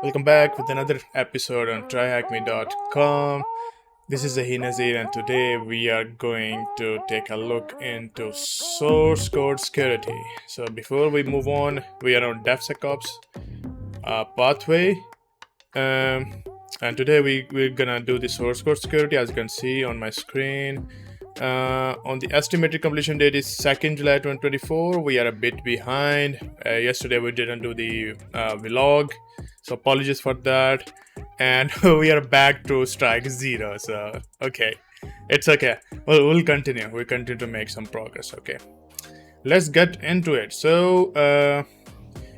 Welcome back with another episode on tryhackme.com. This is Zahin Nazir, and today we are going to take a look into source code security. So, before we move on, we are on DevSecOps pathway, and today we're gonna do the source code security. As you can see on my screen, on the estimated completion date is 2nd July 2024. We are a bit behind. Yesterday we didn't do the vlog, so apologies for that. And we are back to strike zero. So okay, it's okay. Well, we'll continue. We continue to make some progress. Okay, let's get into it. So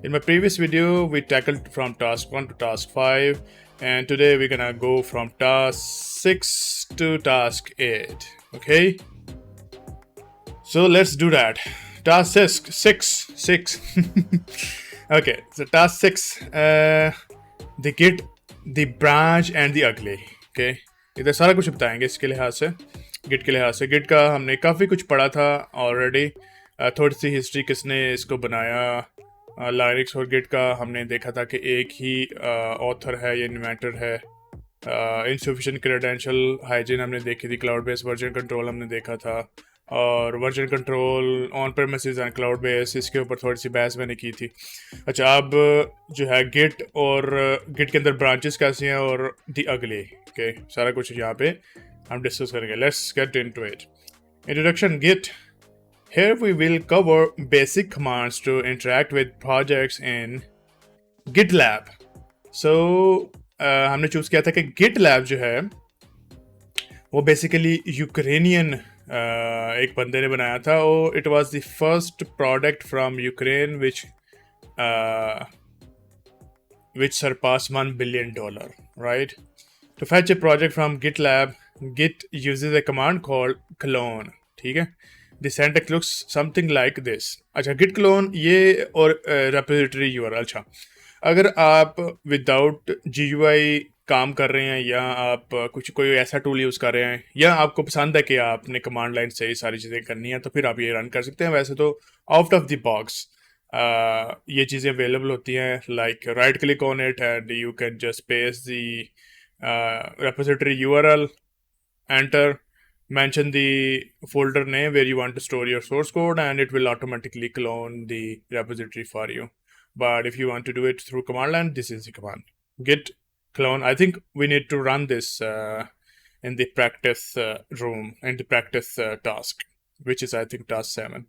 in my previous video, we tackled from task 1 to task 5, and today we're gonna go from task 6 to task 8. Okay, so let's do that. Task 6. Okay, so task 6, the git, the branch and the ugly. Okay, इधर सारा कुछ बताएंगे इसके लिहाज से, Git के लिहाज से. गिट का हमने काफ़ी कुछ पढ़ा था ऑलरेडी. थोड़ी सी हिस्ट्री, किसने इसको बनाया. लाइनक्स और गिट का हमने देखा था कि एक ही ऑथर है, ये इन्वेंटर है. इनसफिशिएंट क्रेडेंशियल हाइजीन हमने देखी थी. क्लाउड बेस्ड वर्जन कंट्रोल हमने देखा था, और version control on premises and cloud base, इसके ऊपर थोड़ी सी बहस मैंने की थी. अच्छा, अब जो है गिट, और गिट के अंदर ब्रांचेस कैसी हैं, और दी अगली. ओके, सारा कुछ यहाँ पे हम डिस्कस करेंगे. Let's get into it. Introduction. Git. Here we will cover basic commands to interact with projects in GitLab. So हमने चूज किया था कि GitLab जो है वो बेसिकली यूक्रेनियन एक बंदे ने बनाया था. और it was the first product from Ukraine which surpassed $1 billion, right? To fetch a project from GitLab, Git uses a command called clone. ठीक है, the syntax looks something like this. अच्छा, git clone ये और repository URL. अच्छा, अगर आप without GUI काम कर रहे हैं, या आप कुछ कोई ऐसा टूल यूज़ कर रहे हैं, या आपको पसंद है कि आपने कमांड लाइन से ही सारी चीज़ें करनी है, तो फिर आप ये रन कर सकते हैं. वैसे तो आउट ऑफ द बॉक्स ये चीज़ें अवेलेबल होती हैं. Like right click on it and you can just paste the repository URL, enter, mention the folder name where you want to store your source code, and it will automatically clone the repository for you. But if you want to do it through command line, this is the command: git clone. I think we need to run this in the practice room, in the practice task, which is I think task 7.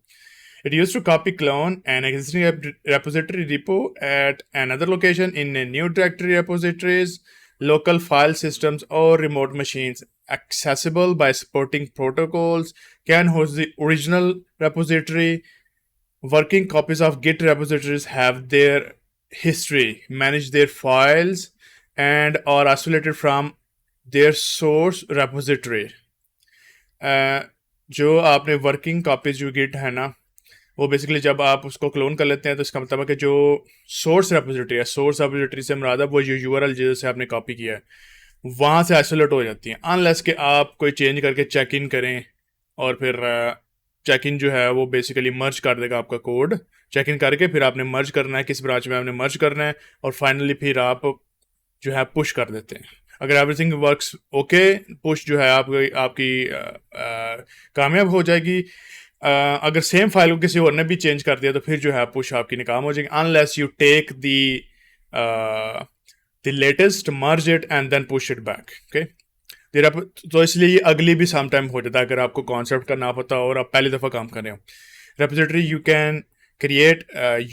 It used to copy clone an existing repository repo at another location in a new directory. Repositories, local file systems, or remote machines accessible by supporting protocols can host the original repository. Working copies of Git repositories have their history, manage their files, and are isolated from their source repository. जो आपने working copies जो Git है ना, वो basically जब आप उसको clone कर लेते हैं, तो इसका मतलब है कि जो सोर्स रेपोजिटरी है, सोर्स रेपोजिटरी से मुराद है वो जो यूआरएल जैसे आपने कॉपी किया है, वहाँ से आइसोलेट हो जाती हैं. अनलेस कि आप कोई चेंज करके चेक इन करें, और फिर चेक इन जो है वो बेसिकली मर्ज कर देगा आपका कोड. चेक इन करके फिर आपने मर्ज करना है, किस ब्रांच में आपने मर्ज करना है, और फाइनली फिर आप जो है पुश कर देते हैं. अगर एवरीथिंग वर्क्स ओके, पुश जो है आपकी कामयाब हो जाएगी. अगर सेम फाइल को किसी और ने भी चेंज कर दिया, तो फिर जो है पुश आपकी नाकाम हो जाएगी. Unless you take the latest, merge it and then push it back. Okay, तो इसलिए ये अगली भी सम टाइम हो जाता है अगर आपको कॉन्सेप्ट का ना पता हो और आप पहली दफ़ा काम कर रहे हो. Repository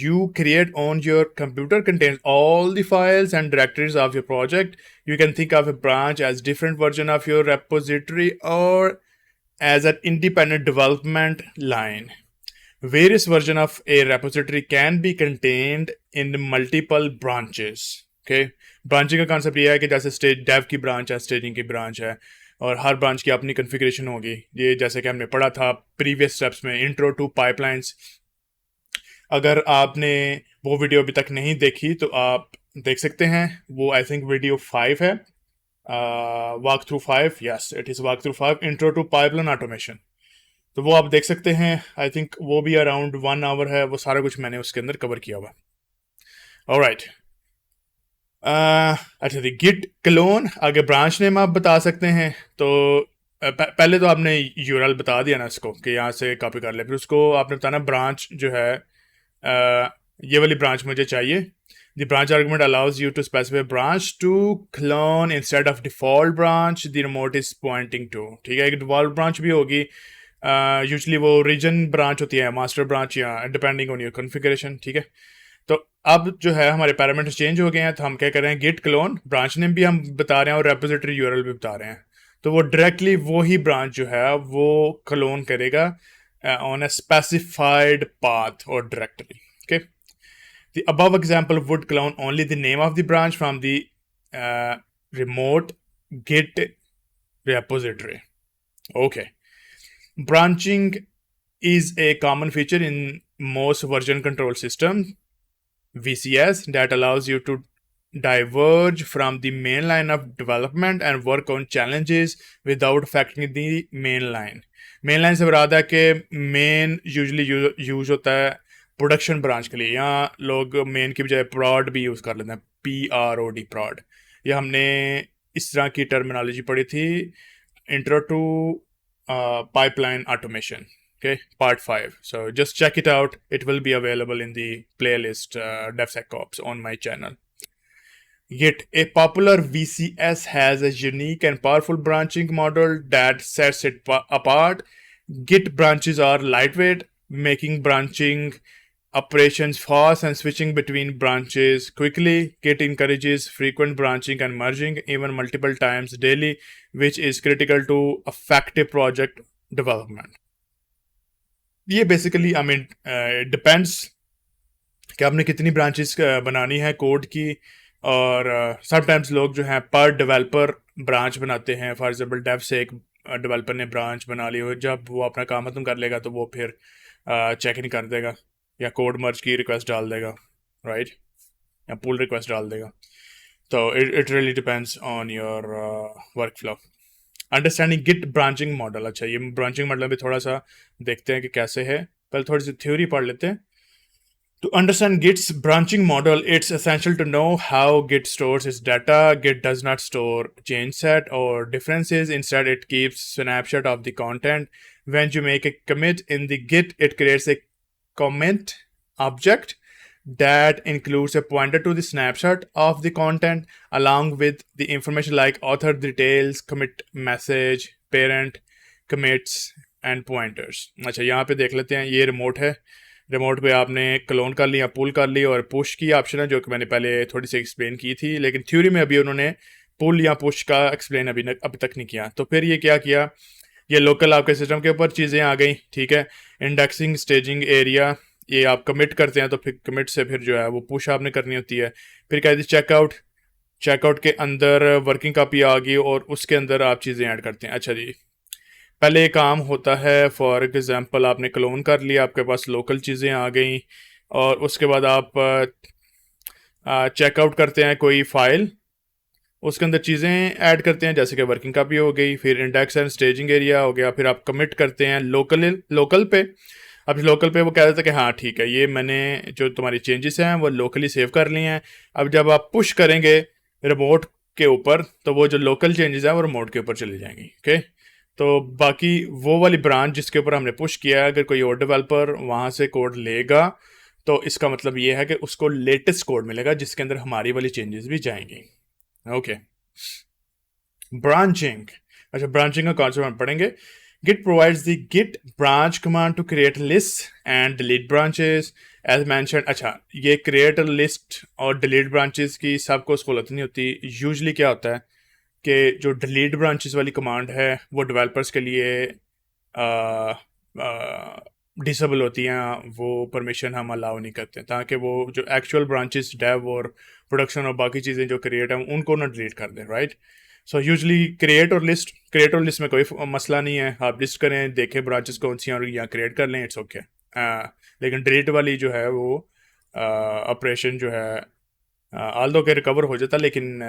you create on your computer contains all the files and directories of your project. You can think of a branch as different version of your repository, or as an independent development line. Various version of a repository can be contained in multiple branches. Okay, branching का concept ये है कि जैसे stage Dave की branch है, staging की branch है, और हर ब्रांच की अपनी कॉन्फ़िगरेशन होगी. ये जैसे कि हमने पढ़ा था प्रीवियस स्टेप्स में, इंट्रो टू पाइपलाइंस. अगर आपने वो वीडियो अभी तक नहीं देखी तो आप देख सकते हैं. वो आई थिंक वीडियो 5 है, walk through 5. Yes, it is walk through 5, intro two pipeline automation. तो वो आप देख सकते हैं. आई थिंक वो भी अराउंड 1 आवर है. वो सारा कुछ मैंने उसके अंदर कवर किया हुआ. ऑलराइट, अच्छा, गिट क्लोन, आगे ब्रांच नेम आप बता सकते हैं। तो पहले तो आपने यूआरएल बता दिया ना इसको कि यहाँ से कॉपी कर ले, फिर उसको आपने बताना ब्रांच जो है ये वाली ब्रांच मुझे चाहिए। The branch argument allows you to specify branch to clone instead of default branch the remote is pointing to. ठीक है, एक डिफॉल्ट ब्रांच भी होगी, यूजली वो रीजन ब्रांच होती है, मास्टर ब्रांच, या डिपेंडिंग ऑन योर कॉन्फ़िगरेशन। ठीक है, तो अब जो है हमारे पैरामीटर्स चेंज हो गए हैं, तो हम क्या कर रहे हैं, गिट क्लोन ब्रांच नेम भी हम बता रहे हैं और रेपोजिटरी यूआरएल भी बता रहे हैं। तो वो डायरेक्टली वो ही ब्रांच जो है वो क्लोन करेगा ऑन अ स्पेसिफाइड पाथ और directory. Okay, the above example would clone only the name of the branch from the remote git repository. Okay. Branching is a common feature in most version control systems, VCS, that allows you to diverge from the main line of development and work on challenges without affecting the main line. Main line से मुराद है कि main usually use होता है production branch के लिए, यहाँ लोग main की बजाय prod भी यूज़ कर लेते हैं, PROD prod। यह हमने इस तरह की टर्मिनोलॉजी पढ़ी थी intro to pipeline automation. Okay, part 5. So just check it out. It will be available in the playlist DevSecOps on my channel. Git, a popular VCS, has a unique and powerful branching model that sets it apart. Git branches are lightweight, making branching operations fast and switching between branches quickly. Git encourages frequent branching and merging, even multiple times daily, which is critical to effective project development. ये basically I mean depends कि आपने कितनी branches बनानी है code की, और sometimes लोग जो हैं पर डेवलपर ब्रांच बनाते हैं। फॉर एग्जांपल डेव से एक डेवलपर ने ब्रांच बना ली हो, जब वो अपना काम खत्म कर लेगा तो वो फिर चेक नहीं कर देगा या कोड मर्ज की रिक्वेस्ट डाल देगा, राइट, या पुल रिक्वेस्ट डाल देगा। तो it really depends on your workflow. Understanding git branching model, अच्छा ये ब्रांचिंग मॉडल भी थोड़ा सा देखते हैं कि कैसे है। पहले थोड़ी सी थ्योरी पढ़ लेते हैं। To understand Git's branching model, it's essential to know how Git stores its data. Git does not store change set or differences. Instead, it keeps snapshot of the content. When you make a commit in the Git, it creates a comment object that includes a pointer to the snapshot of the content along with the information like author details, commit message, parent, commits and pointers. अच्छा, यहाँ पे देख लेते हैं, ये remote है। Remote पे आपने क्लोन कर लिया, पुल कर ली, और पुश की ऑप्शन है जो कि मैंने पहले थोड़ी सी एक्सप्लेन की थी, लेकिन थ्योरी में अभी उन्होंने पुल या पुश का एक्सप्लेन अभी तक नहीं किया। तो फिर ये क्या किया, ये लोकल आपके सिस्टम के ऊपर चीज़ें आ गई। ठीक है, इंडेक्सिंग, स्टेजिंग एरिया, ये आप कमिट करते हैं तो फिर कमिट से फिर जो है वो पुश आपने करनी होती है। फिर कहते हैं चेकआउट, चेकआउट के अंदर वर्किंग कॉपी आ गई और उसके अंदर आप चीज़ें ऐड करते हैं। अच्छा जी, पहले काम होता है, फॉर एग्जांपल आपने क्लोन कर लिया, आपके पास लोकल चीज़ें आ गई, और उसके बाद आप चेकआउट करते हैं कोई फाइल, उसके अंदर चीज़ें ऐड करते हैं, जैसे कि वर्किंग कॉपी हो गई, फिर इंडेक्स एंड स्टेजिंग एरिया हो गया, फिर आप कमिट करते हैं लोकल पे। अब लोकल पे वो कह देते हैं कि हाँ ठीक है, ये मैंने जो तुम्हारी चेंजेस हैं वो लोकली सेव कर ली हैं। अब जब आप पुश करेंगे रिमोट के ऊपर तो वो जो लोकल चेंजेस हैं वो रिमोट के ऊपर चली जाएंगी। ओके, तो बाकी वो वाली ब्रांच जिसके ऊपर हमने पुश किया है, अगर कोई और डेवलपर वहाँ से कोड लेगा तो इसका मतलब ये है कि उसको लेटेस्ट कोड मिलेगा जिसके अंदर हमारी वाली चेंजेस भी जाएंगी। ओके, ब्रांचिंग, अच्छा ब्रांचिंग का कॉन्सेप्ट हम पढ़ेंगे। Git provides the git branch command to create lists and delete branches as mentioned। अच्छा, ये create a list और delete branches की सबको सहूलत नहीं होती। यूजली क्या होता है कि जो delete branches वाली कमांड है वो डेवलपर्स के लिए डिसेबल होती हैं, वो परमिशन हम अलाउ नहीं करते, ताकि वो जो एक्चुअल ब्रांचेस डेव और प्रोडक्शन और बाकी चीज़ें जो क्रिएट हैं उनको ना डिलीट कर दें, राइट। सो यूजली क्रिएट और लिस्ट में कोई मसला नहीं है, आप लिस्ट करें, देखें ब्रांचेस कौन सी हैं और यहाँ क्रिएट कर लें, इट्स ओके। लेकिन डिलीट वाली जो है वो ऑपरेशन जो है although के रिकवर हो जाता, लेकिन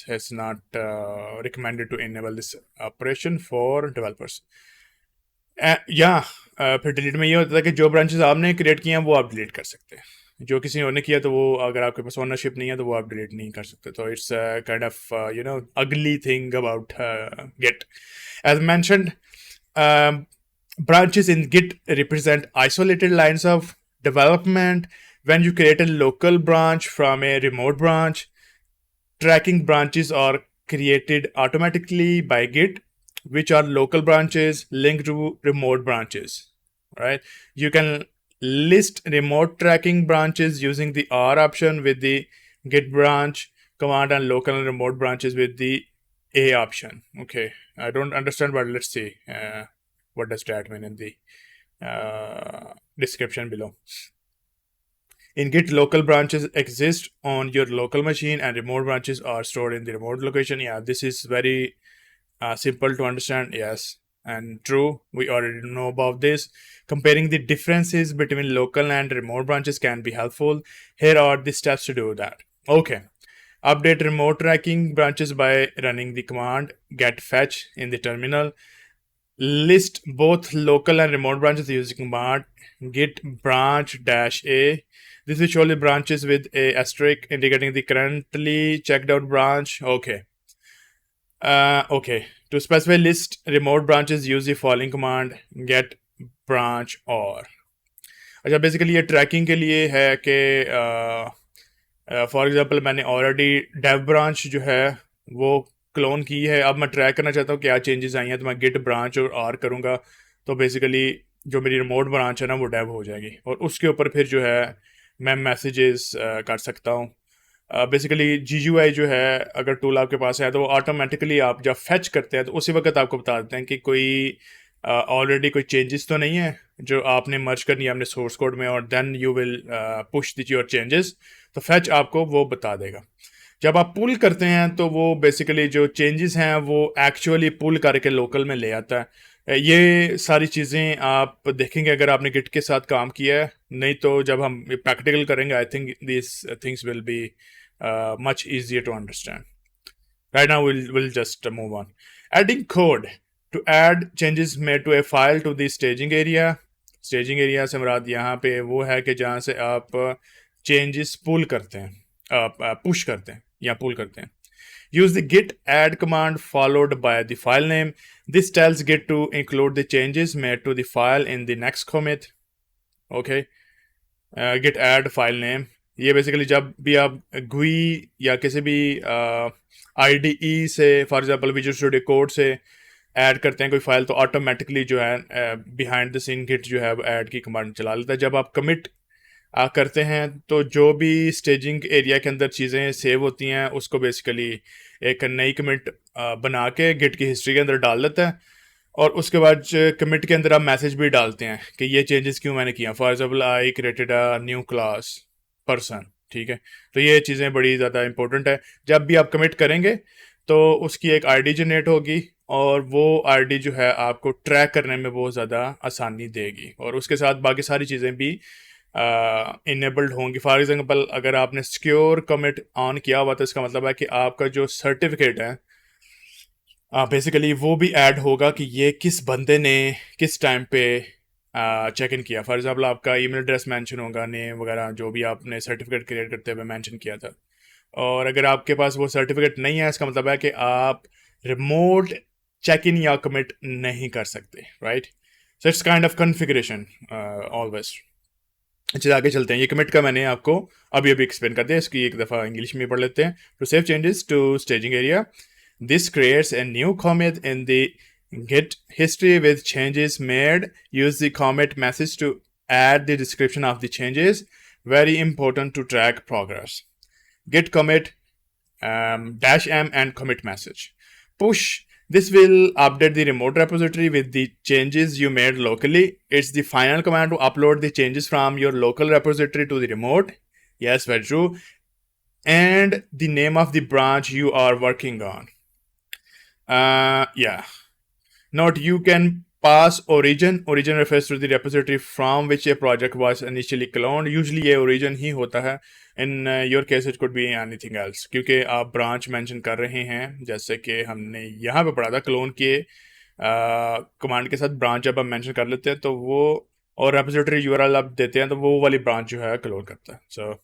it's not recommended to enable this operation for developers। या फिर डिलीट में ये होता है कि जो ब्रांचेस आपने क्रिएट किए हैं वो आप डिलीट कर सकते हैं। जो किसी और ने किया तो वो अगर आपके पास ओनरशिप नहीं है तो वो आप डिलीट नहीं कर सकते. तो it's kind of ugly thing about Git. As mentioned, branches in Git represent isolated lines of development. When you create a local branch from a remote branch, tracking branches are created automatically by Git, which are local branches linked to remote branches. Right? You can list remote tracking branches using the R option with the Git branch command and local and remote branches with the A option. Okay, I don't understand, but let's see. What does that mean in the description below? In Git, local branches exist on your local machine and remote branches are stored in the remote location. Yeah, this is very simple to understand. Yes, and true. We already know about this. Comparing the differences between local and remote branches can be helpful. Here are the steps to do that. Okay. Update remote tracking branches by running the command get fetch in the terminal. List both local and remote branches using command git branch -a. This will show the branches with a asterisk indicating the currently checked out branch. Okay. Okay. To specify list remote branches, use the following command get branch or. अच्छा, basically ये trekking के लिए है कि for example मैंने already Dave branch जो है वो क्लोन की है. अब मैं ट्रैक करना चाहता हूँ क्या चेंजेस आई हैं, तो मैं गिट ब्रांच और आर करूँगा तो बेसिकली जो मेरी रिमोट ब्रांच है ना वो डेव हो जाएगी और उसके ऊपर फिर जो है मैं मैसेजेस कर सकता हूँ. बेसिकली GUI जो है अगर टूल आपके पास है तो वो ऑटोमेटिकली आप जब फैच करते हैं तो उसी वक्त आपको बता देते हैं कि कोई ऑलरेडी कोई चेंजेस तो नहीं है जो आपने मर्ज करनी है अपने सोर्स कोड में और then you will push the your changes. तो फैच आपको वो बता देगा. जब आप पुल करते हैं तो वो बेसिकली जो चेंजेस हैं वो एक्चुअली पुल करके लोकल में ले आता है. ये सारी चीज़ें आप देखेंगे अगर आपने गिट के साथ काम किया है. नहीं तो जब हम प्रैक्टिकल करेंगे I think this things will be much easier to understand. Right now, we'll just move on. Adding code to add changes made to a file to the staging area. Staging area से मुराद यहाँ पे वो है कि जहाँ से आप changes pull करते हैं, push करते हैं या pull करते हैं. Use the git add command followed by the file name. This tells Git to include the changes made to the file in the next commit. Okay. Git add file name. ये basically जब भी आप GUI या किसी भी IDE से for example visual studio code से add करते हैं कोई फाइल तो ऑटोमेटिकली जो है बिहाइंड द सीन गिट जो है ऐड की कमांड चला लेता है. जब आप कमिट करते हैं तो जो भी स्टेजिंग एरिया के अंदर चीज़ें सेव होती हैं उसको बेसिकली एक नई कमिट बना के गिट की हिस्ट्री के अंदर डाल देता है और उसके बाद कमिट के अंदर आप मैसेज भी डालते हैं कि ये चेंजेस क्यों मैंने किया. For example I created a new class person. ठीक है, तो ये चीज़ें बड़ी ज़्यादा इंपॉर्टेंट है. जब भी आप कमिट करेंगे तो उसकी एक आईडी जनरेट होगी और वो आईडी जो है आपको ट्रैक करने में बहुत ज़्यादा आसानी देगी और उसके साथ बाकी सारी चीज़ें भी इनेबल्ड होंगी. फॉर एग्जांपल अगर आपने सिक्योर कमिट ऑन किया हुआ तो इसका मतलब है कि आपका जो सर्टिफिकेट है बेसिकली वो भी ऐड होगा कि ये किस बंदे ने किस टाइम पे चेक इन किया. फॉर एग्जांपल आपका ईमेल एड्रेस मेंशन होगा, नेम वगैरह जो भी आपने सर्टिफिकेट क्रिएट करते हुए मेंशन किया था. और अगर आपके पास वो सर्टिफिकेट नहीं है इसका मतलब है कि आप रिमोट चेक इन या कमिट नहीं कर सकते. Right, so it's kind of configuration always. अच्छा, आगे चलते हैं. ये कमिट का मैंने आपको अभी एक्सप्लेन कर दिया, इसकी एक दफ़ा इंग्लिश में पढ़ लेते हैं. To save changes to staging area, this creates a new commit in the Git history with changes made. Use the commit message to add the description of the changes. Very important to track progress. Git commit -m and commit message. Push. This will update the remote repository with the changes you made locally. It's the final command to upload the changes from your local repository to the remote. Yes, very true. And the name of the branch you are working on. Yeah. Note, you can pass origin. Origin refers to the repository from which a project was initially cloned. Usually ये origin ही होता है. In your case it could be anything else. क्योंकि आप branch mention कर रहे हैं जैसे कि हमने यहाँ पे पढ़ा था क्लोन के कमांड के साथ branch जब आप mention कर लेते हैं तो वो और रेपोजिटरी यूआरएल आप देते हैं तो वो वाली ब्रांच जो है क्लोन करता है। सो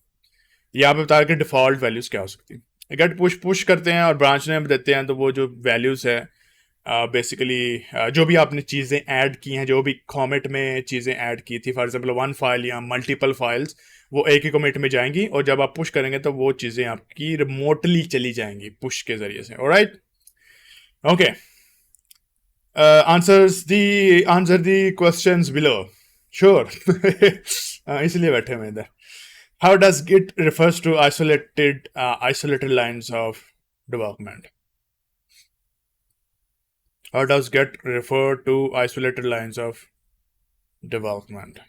यहाँ पे बता कि डिफ़ॉल्ट वैल्यूज़ क्या हो सकती है। गेट पुश पुश करते हैं और ब्रांच नेम देते हैं, तो वो जो वैल्यूज़ है बेसिकली जो भी आपने चीज़ें ऐड की हैं, जो भी कॉमेट में चीज़ें ऐड की थी, फॉर एग्जांपल वन फाइल या मल्टीपल फाइल्स, वो एक ही कमिट में जाएंगी और जब आप पुश करेंगे तो वो चीज़ें आपकी रिमोटली चली जाएंगी पुश के ज़रिए से। Alright, okay, answer the questions below. Sure इसलिए बैठे हुए इधर। How does git refers to isolated lines of development? How does get refer to isolated lines of development?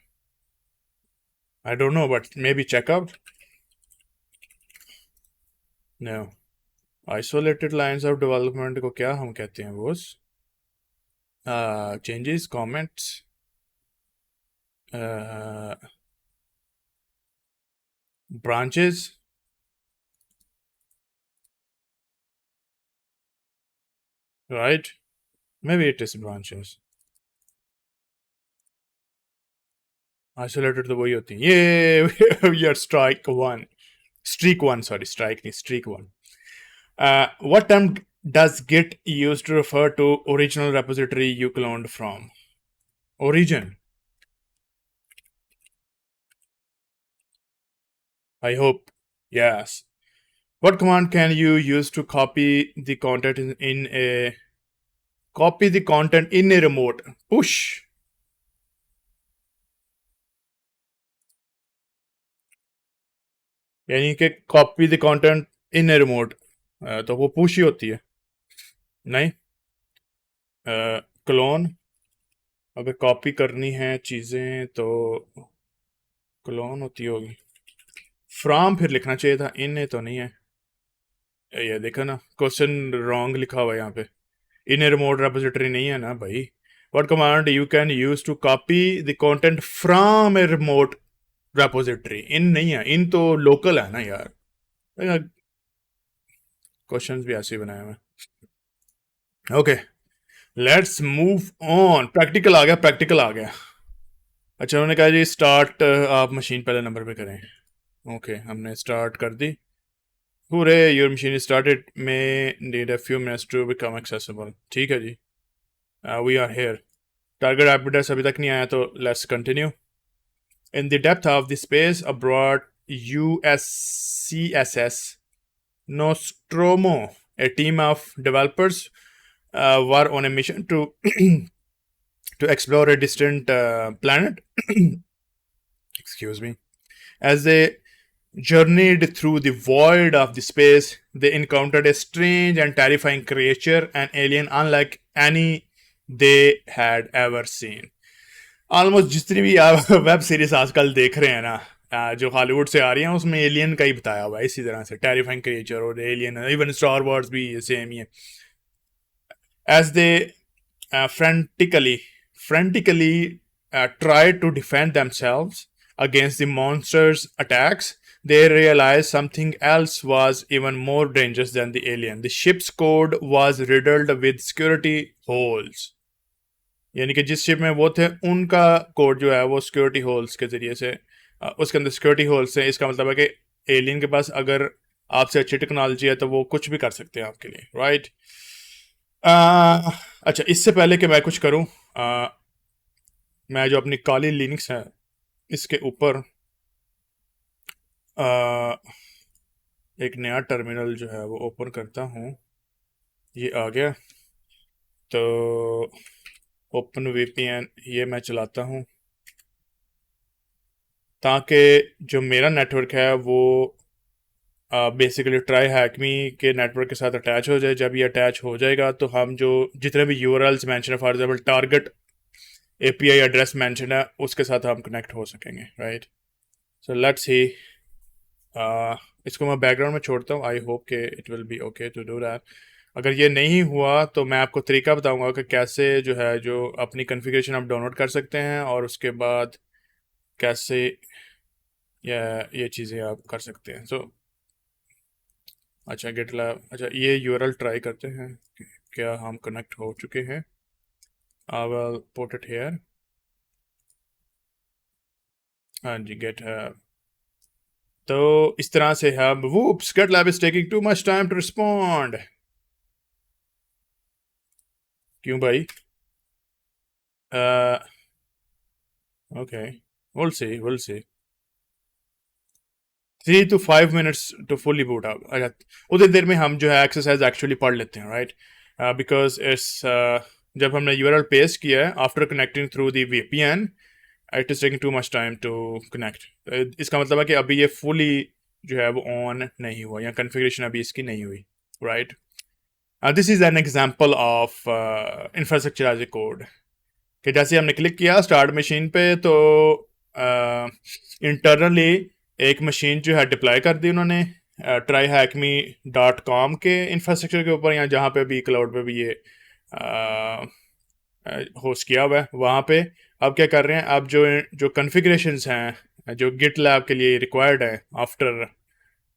I don't know, but maybe check out. No, isolated lines of development को क्या हम कहते हैं Bose? Changes, comments, branches. Right? Maybe it is branches. Isolated तो वही होती है। ये we are streak one, sorry, strike नहीं, streak one. What term does git use to refer to original repository you cloned from? Origin. I hope. Yes. What command can you use to copy the content in a remote? Push. यानी कि copy the content in a remote, तो वो push ही होती है। नहीं, clone अगर copy करनी है चीज़ें तो क्लोन होती होगी। फ्रॉम फिर लिखना चाहिए था, इन तो नहीं है। ये देखा ना, क्वेश्चन रॉन्ग लिखा हुआ है यहाँ पे। इन ए रिमोट रेपोजिटरी नहीं है ना भाई। What command you can use to copy the content from a remote repository? इन नहीं है, इन तो लोकल है ना यार। क्वेश्चंस भी ऐसे ही बनाए हुए। Okay, let's move on. Practical आ गया, प्रैक्टिकल आ गया। अच्छा, उन्होंने कहा जी स्टार्ट, आप मशीन पहले नंबर पे करें। ओके, हमने स्टार्ट कर दी। Hooray, your machine is started. May need a few minutes to become accessible. ठीक है जी, we are here. Target IP address अभी तक नहीं आया, तो let's continue. In the depth of the space abroad, USCSS Nostromo, a team of developers, were on a mission to to explore a distant planet. Excuse me. As they journeyed through the void of the space, they encountered a strange and terrifying creature, an alien unlike any they had ever seen. Almost जितनी भी आप web series आजकल देख रहे हैं ना, जो Hollywood से आ रही हैं, उसमें एलियन का ही बताया हुआ है इसी तरह से, टेरिफाइंग क्रिएचर और एलियन। इवन स्टार वॉर्स भी सेम ही है। As they frantically tried to defend themselves against the monster's attacks, they realized something else was even more dangerous than the alien. The ship's code was riddled with security holes. यानी कि जिस ship में वो थे उनका code जो है वो सिक्योरिटी होल्स के जरिए से, उसके अंदर सिक्योरिटी होल्स है। इसका मतलब है कि एलियन के पास अगर आपसे अच्छी टेक्नोलॉजी है तो वो कुछ भी कर सकते हैं आपके लिए, राइट? अच्छा, इससे पहले कि मैं कुछ करूं, मैं जो अपनी काली लिनक्स है इसके ऊपर एक नया टर्मिनल जो है वो ओपन करता हूं। ये आ गया, तो ओपन वीपीएन ये मैं चलाता हूं ताकि जो मेरा नेटवर्क है वो बेसिकली ट्राई हैकमी के नेटवर्क के साथ अटैच हो जाए। जब ये अटैच हो जाएगा तो हम जो जितने भी यूआरएल्स मेंशन है, for example target API address mention है, उसके साथ हम कनेक्ट हो सकेंगे, राइट? So let's see. इसको मैं बैकग्राउंड में छोड़ता हूँ। आई होप के it will be okay to do that. अगर ये नहीं हुआ तो मैं आपको तरीका बताऊंगा कि कैसे जो है जो अपनी कॉन्फ़िगरेशन आप डाउनलोड कर सकते हैं और उसके बाद कैसे ये चीज़ें आप कर सकते हैं। सो अच्छा, गिटलैब, अच्छा ये यूआरएल ट्राई करते हैं क्या हम कनेक्ट हो चुके हैं। I will put it here. हाँ जी GitHub। तो इस तरह से हम whoops GitLab is taking too much time to respond। क्यों भाई? Okay, we'll see। 3 to 5 minutes to fully boot up। अच्छा, उतनी देर में हम जो है एक्सरसाइज एक्चुअली पढ़ लेते हैं, राइट? बिकॉज इट्स जब हमने यूआरएल पेस्ट किया है after connecting through the VPN, it is taking too much time to connect. इसका मतलब है कि अभी ये फुली जो है वो ऑन नहीं हुआ या कन्फिग्रेशन अभी इसकी नहीं हुई, right? This is an example of infrastructure as a code कि जैसे हमने क्लिक किया स्टार्ट मशीन पे तो इंटरनली एक मशीन जो है डिप्लॉय कर दी उन्होंने tryhackme.com के इंफ्रास्ट्रक्चर के ऊपर, या जहाँ पे भी क्लाउड पे भी ये होस्ट किया हुआ है वहाँ पे। अब क्या कर रहे हैं, अब जो कॉन्फ़िगरेशंस हैं जो GitLab के लिए रिक्वायर्ड है आफ्टर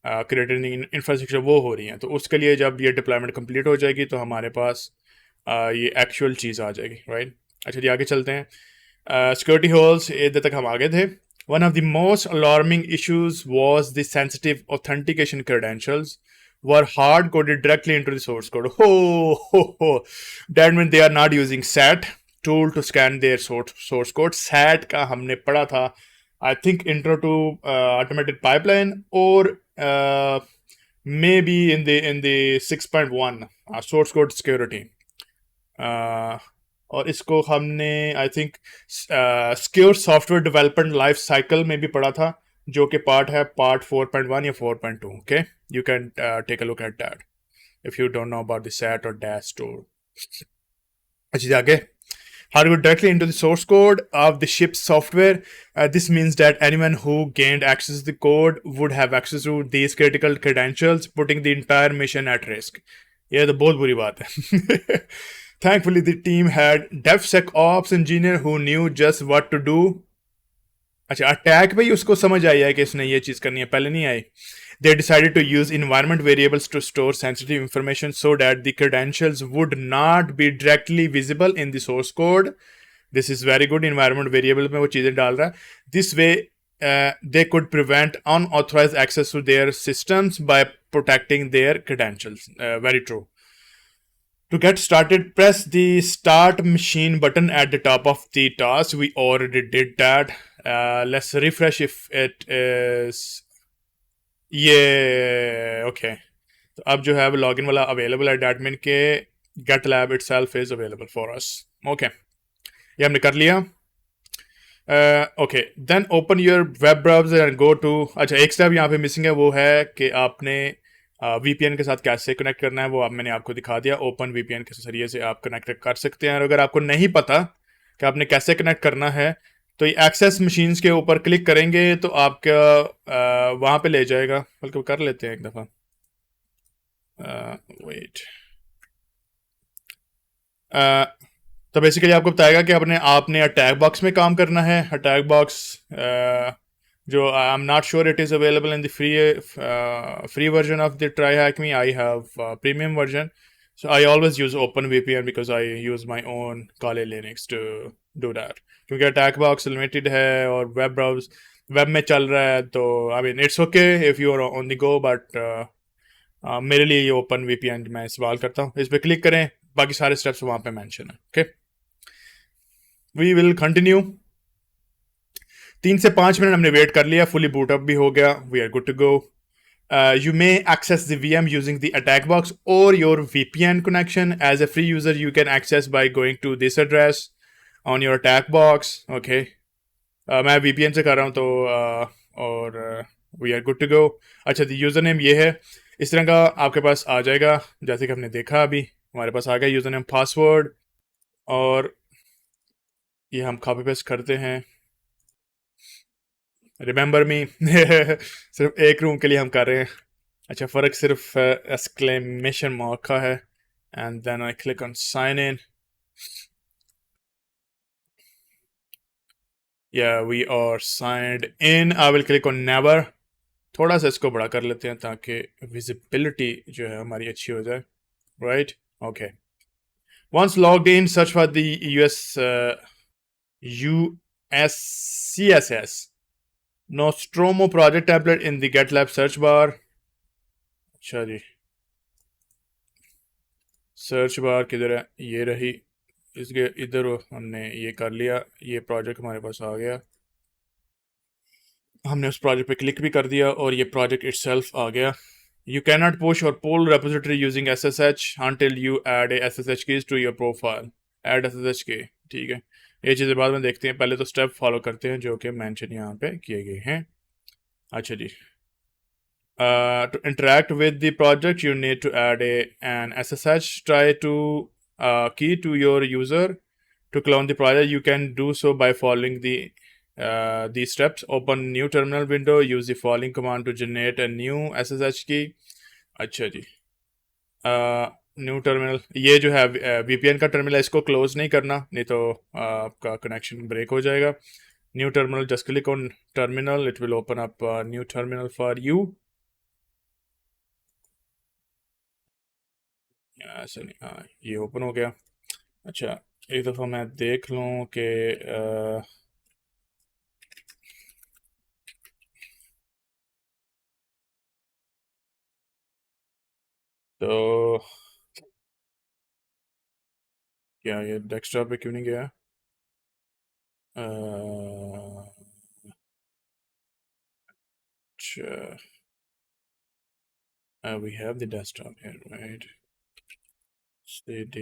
क्रिएटिंग इंफ्रास्ट्रक्चर वो हो रही हैं। तो उसके लिए जब ये डिप्लॉयमेंट कंप्लीट हो जाएगी तो हमारे पास ये एक्चुअल चीज़ आ जाएगी, राइट? अच्छा जी, आगे चलते हैं। सिक्योरिटी होल्स इधर तक हम आगे थे। One of the most alarming issues was the sensitive authentication credentials were hard coded directly into the source code. That means they are not using SAT tool to scan their source code. SAT का हमने पढ़ा था, I think intro to automated pipeline, or maybe in the 6.1 source code security। और इसको हमने I think secure software development life cycle में भी पढ़ा था, जो कि पार्ट है पार्ट 4.1 या 4.2। Okay, you can take a look at that if you don't know about the set और डैश टूल। अच्छा, आगे how to go directly into the source code of the ship's software। This means that anyone who gained access to the code would have access to these critical credentials, putting the entire mission at risk। यह तो बहुत बुरी बात है। Thankfully, the team had DevSecOps engineer who knew just what to do। अच्छा, attack पे ही उसको समझ आई है कि इसने ये चीज़ करनी है, पहले नहीं आई। They decided to use environment variables to store sensitive information so that the credentials would not be directly visible in the source code। This is very good। environment variable में वो चीज़ें डाल रहा है। This way they could prevent unauthorized access to their systems by protecting their credentials। Very true। To get started, press the start machine button at the top of the task। We already did that। Let's refresh if it is ये okay. तो अब जो है वो login वाला available है admin के, GitLab itself is available for us। Okay, ये हमने कर लिया। Okay, then open your web browser and go to. अच्छा, एक स्टेप यहाँ पे मिसिंग है, वो है कि आपने VPN के साथ कैसे कनेक्ट करना है, वो मैंने आपको दिखा दिया। ओपन VPN के जरिए से आप कनेक्ट कर सकते हैं। और अगर आपको नहीं पता कि आपने कैसे कनेक्ट करना है तो ये एक्सेस मशीन्स के ऊपर क्लिक करेंगे तो आपका वहाँ पे ले जाएगा। बल्कि कर लेते हैं एक दफ़ा, वेट। तो बेसिकली आपको बताएगा कि आपने अटैक बॉक्स में काम करना है। अटैक बॉक्स जो आई am not sure it is available in the free version of the TryHackMe। I have premium version, so I always use OpenVPN because I use my own Kali Linux to do that। क्योंकि attack box limited है और web में चल रहा है, तो I mean it's okay if you are on the go, but मेरे लिए ये OpenVPN मैं इस्तेमाल करता हूँ। इस पर क्लिक करें, बाकी सारे स्टेप्स वहाँ पे मेंशन है। Okay, we will continue. 3 से 5 मिनट हमने वेट कर लिया, फुली बूटअप भी हो गया, we are good to go. You may access the VM using the attack box or your VPN connection। As a free user, you can access by going to this address on your attack box। Okay, मैं VPN से कर रहा हूँ तो और we are good to go। अच्छा, the username ये है, इस तरह का आपके पास आ जाएगा जैसे कि हमने देखा। अभी हमारे पास आ गया यूज़रनेम पासवर्ड, और ये हम कॉपी पेस्ट करते हैं। रिमेंबर मी सिर्फ एक रूम के लिए हम कर रहे हैं। अच्छा, फ़र्क सिर्फ एक्सक्लेमेशन मार्क का है। And then I click on sign in. या we are signed in. I will click on never. थोड़ा सा इसको बड़ा कर लेते हैं ताकि विजिबिलिटी जो है हमारी अच्छी हो जाए, right? Okay, once logged in search for the USCSS Nostromo project template in the GitLab search bar. अच्छा जी, सर्च बार किधर है? ये रही, इसके इधर हमने ये कर लिया, ये प्रोजेक्ट हमारे पास आ गया, हमने उस प्रोजेक्ट पे क्लिक भी कर दिया और ये प्रोजेक्ट इटसेल्फ आ गया। You cannot push or pull repository using SSH until you add a SSH keys to your profile. Add SSH key, ठीक है। ये चीज़ें बाद में देखते हैं, पहले तो स्टेप फॉलो करते हैं जो कि मेंशन यहाँ पे किए गए हैं। अच्छा जी, to interact with the project you need to add an SSH try to key to your user. To clone the project you can do so by following these steps. Open new terminal window, use the following command to generate a new SSH key. अच्छा जी, new terminal, ये जो है VPN का terminal है, इसको close नहीं करना, नहीं तो आपका कनेक्शन ब्रेक हो जाएगा। New terminal, just click on terminal, it will open up new terminal for you. ऐसा नहीं, हाँ ये ओपन हो गया। अच्छा, एक दफ़ा मैं देख लूँ कि तो क्या ये डेस्कटॉप पे क्यों नहीं गया? अच्छा, we have the desktop here, right? CD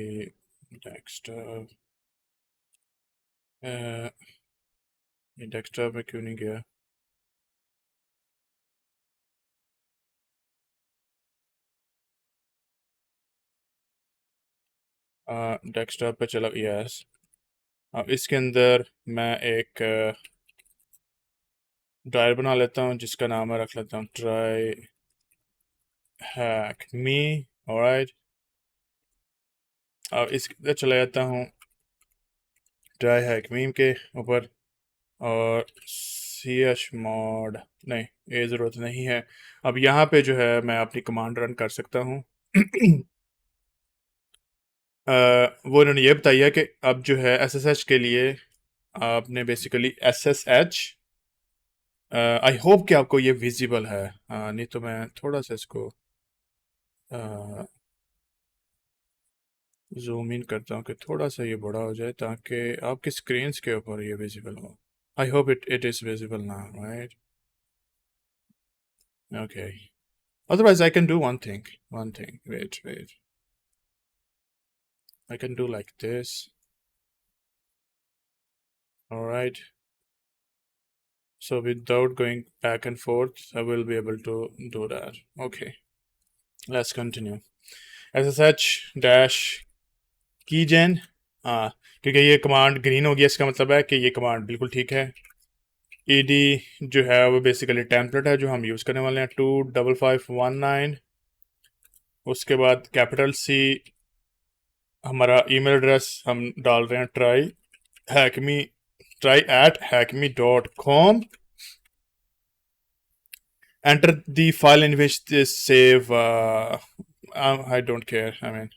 desktop, ये डेस्कटॉप पे क्यों नहीं गया? डेस्कटॉप पे चला, यस। अब इसके अंदर मैं एक ड्रायर बना लेता हूँ जिसका नाम मैं रख लेता हूँ ट्राई हैक मी, ऑलराइट। अब इसके अंदर चला जाता हूँ ट्राई हैक मी के ऊपर, और सी एच मॉड, नहीं ये ज़रूरत नहीं है। अब यहाँ पे जो है मैं अपनी कमांड रन कर सकता हूँ। वो उन्होंने ये बताया कि अब जो है एस एस एच के लिए आपने basically S S H, I hope कि आपको ये विजिबल है, नहीं तो मैं थोड़ा सा इसको जूम इन करता हूँ कि थोड़ा सा ये बड़ा हो जाए ताकि आपकी स्क्रीन के ऊपर ये विजिबल हो। I hope it is visible now, right? Okay, otherwise I can do one thing, wait, I can do like this, all right? So without going back and forth I will be able to do that. Okay, let's continue. SSH dash keygen, हाँ, क्योंकि ये command green हो गया इसका मतलब है कि ये कमांड बिल्कुल ठीक है। ईडी जो है वो बेसिकली टेम्पलेट है जो हम यूज़ करने वाले हैं, 25519। उसके बाद कैपिटल सी, हमारा ईमेल एड्रेस हम डाल रहे हैं try@hackme.com. Enter the file in which this save, I don't care, I mean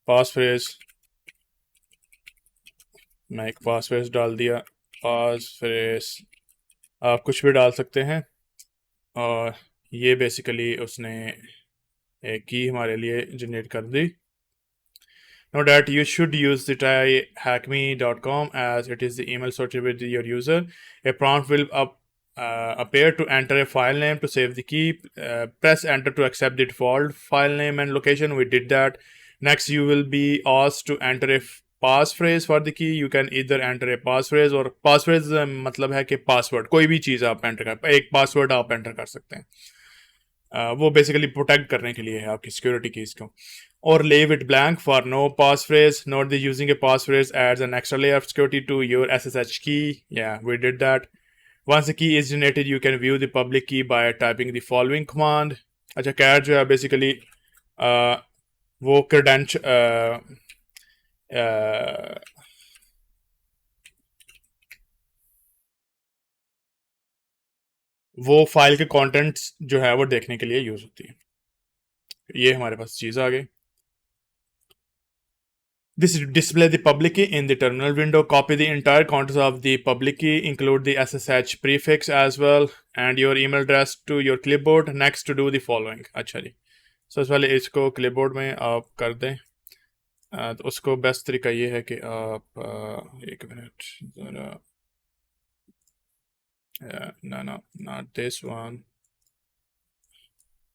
passphrase, मैं एक passphrase डाल दिया, passphrase आप कुछ भी डाल सकते हैं। और ये बेसिकली उसने एक की हमारे लिए जनरेट कर दी। Know that you should use the tryhackme.com as it is the email associated with your user. A prompt will appear to enter a file name to save the key. Press enter to accept the default file name and location. We did that. Next, you will be asked to enter a passphrase for the key. You can either enter a passphrase और passphrase मतलब है कि password, कोई भी चीज़ आप enter कर, एक password आप एंटर कर सकते हैं। वो बेसिकली प्रोटेक्ट करने के लिए है आपकी सिक्योरिटी कीज को। और leave it blank for no passphrase. Note that using a passphrase adds an extra layer of security to your SSH key. Yeah, we did that. Once the key is generated, you can view the public key by typing the following command. अच्छा, cat जो है basically वो क्रेडेंश वो file के contents जो है वो देखने के लिए यूज होती है। ये हमारे पास चीज़ आ गई। This display the public key in the terminal window. Copy the entire contents of the public key, include the SSH prefix as well, and your email address to your clipboard. Next, to do the following. अच्छा जी, सबसे पहले इसको clipboard में आप कर दें। तो उसको बेस्ट तरीका ये है कि आप एक मिनट ज़रा, ना ना नॉट दिस वन।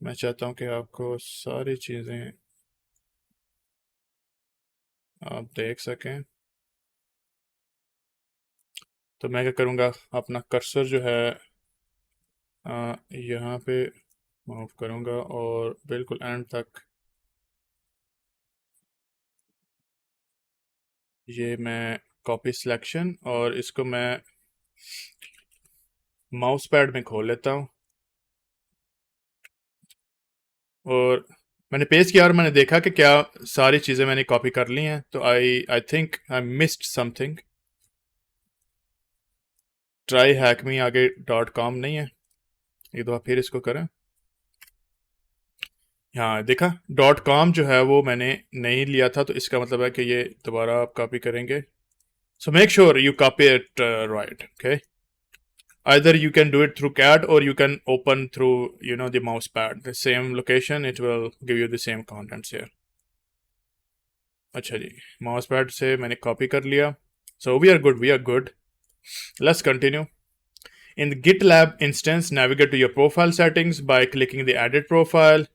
मैं चाहता हूँ कि आपको सारी चीज़ें आप देख सकें। तो मैं क्या करूँगा, अपना कर्सर जो है यहाँ पे मूव करूँगा और बिल्कुल एंड तक ये मैं कॉपी सिलेक्शन, और इसको मैं माउस पैड में खोल लेता हूँ और मैंने पेस्ट किया और मैंने देखा कि क्या सारी चीज़ें मैंने कॉपी कर ली हैं। तो I think I missed something. Try hack me आगे .com नहीं है, एक दफ़ा फिर इसको करें। हाँ देखा, .com जो है वो मैंने नहीं लिया था, तो इसका मतलब है कि ये दोबारा आप कॉपी करेंगे। So make sure you copy it right, okay? Either you can do it through CAD or you can open through, the mouse pad. The same location, it will give you the same contents here. अच्छा जी, mouse pad से मैंने copy कर लिया. So we are good. Let's continue. In the GitLab instance, navigate to your profile settings by clicking the Edit Profile.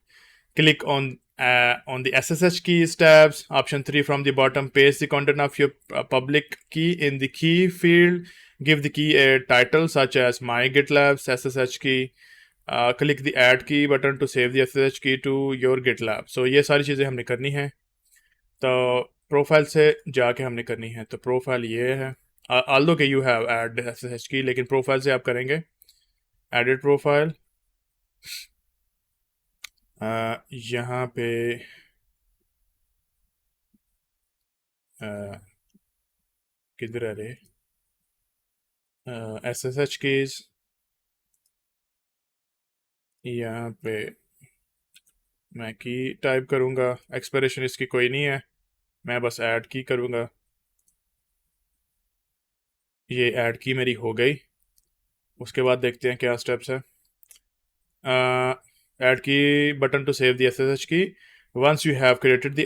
Click on the SSH keys tabs. Option 3 from the bottom. Paste the content of your public key in the key field. Give the key a title such as My GitLab SSH key. Click the Add key button to save the SSH key to your GitLab. So ये सारी चीज़ें हमने करनी है। तो profile से जाके हमने करनी है। तो प्रोफाइल ये है, although कि you have add SSH key, लेकिन प्रोफाइल से आप करेंगे एडिट प्रोफाइल। यहाँ पे किधर है रे SSH कीज, यहाँ पे मैं की टाइप करूँगा। एक्सपिरेशन इसकी कोई नहीं है, मैं बस ऐड की करूँगा। ये ऐड की मेरी हो गई। उसके बाद देखते हैं क्या स्टेप्स है। add key button to save the SSH key. Once you have created the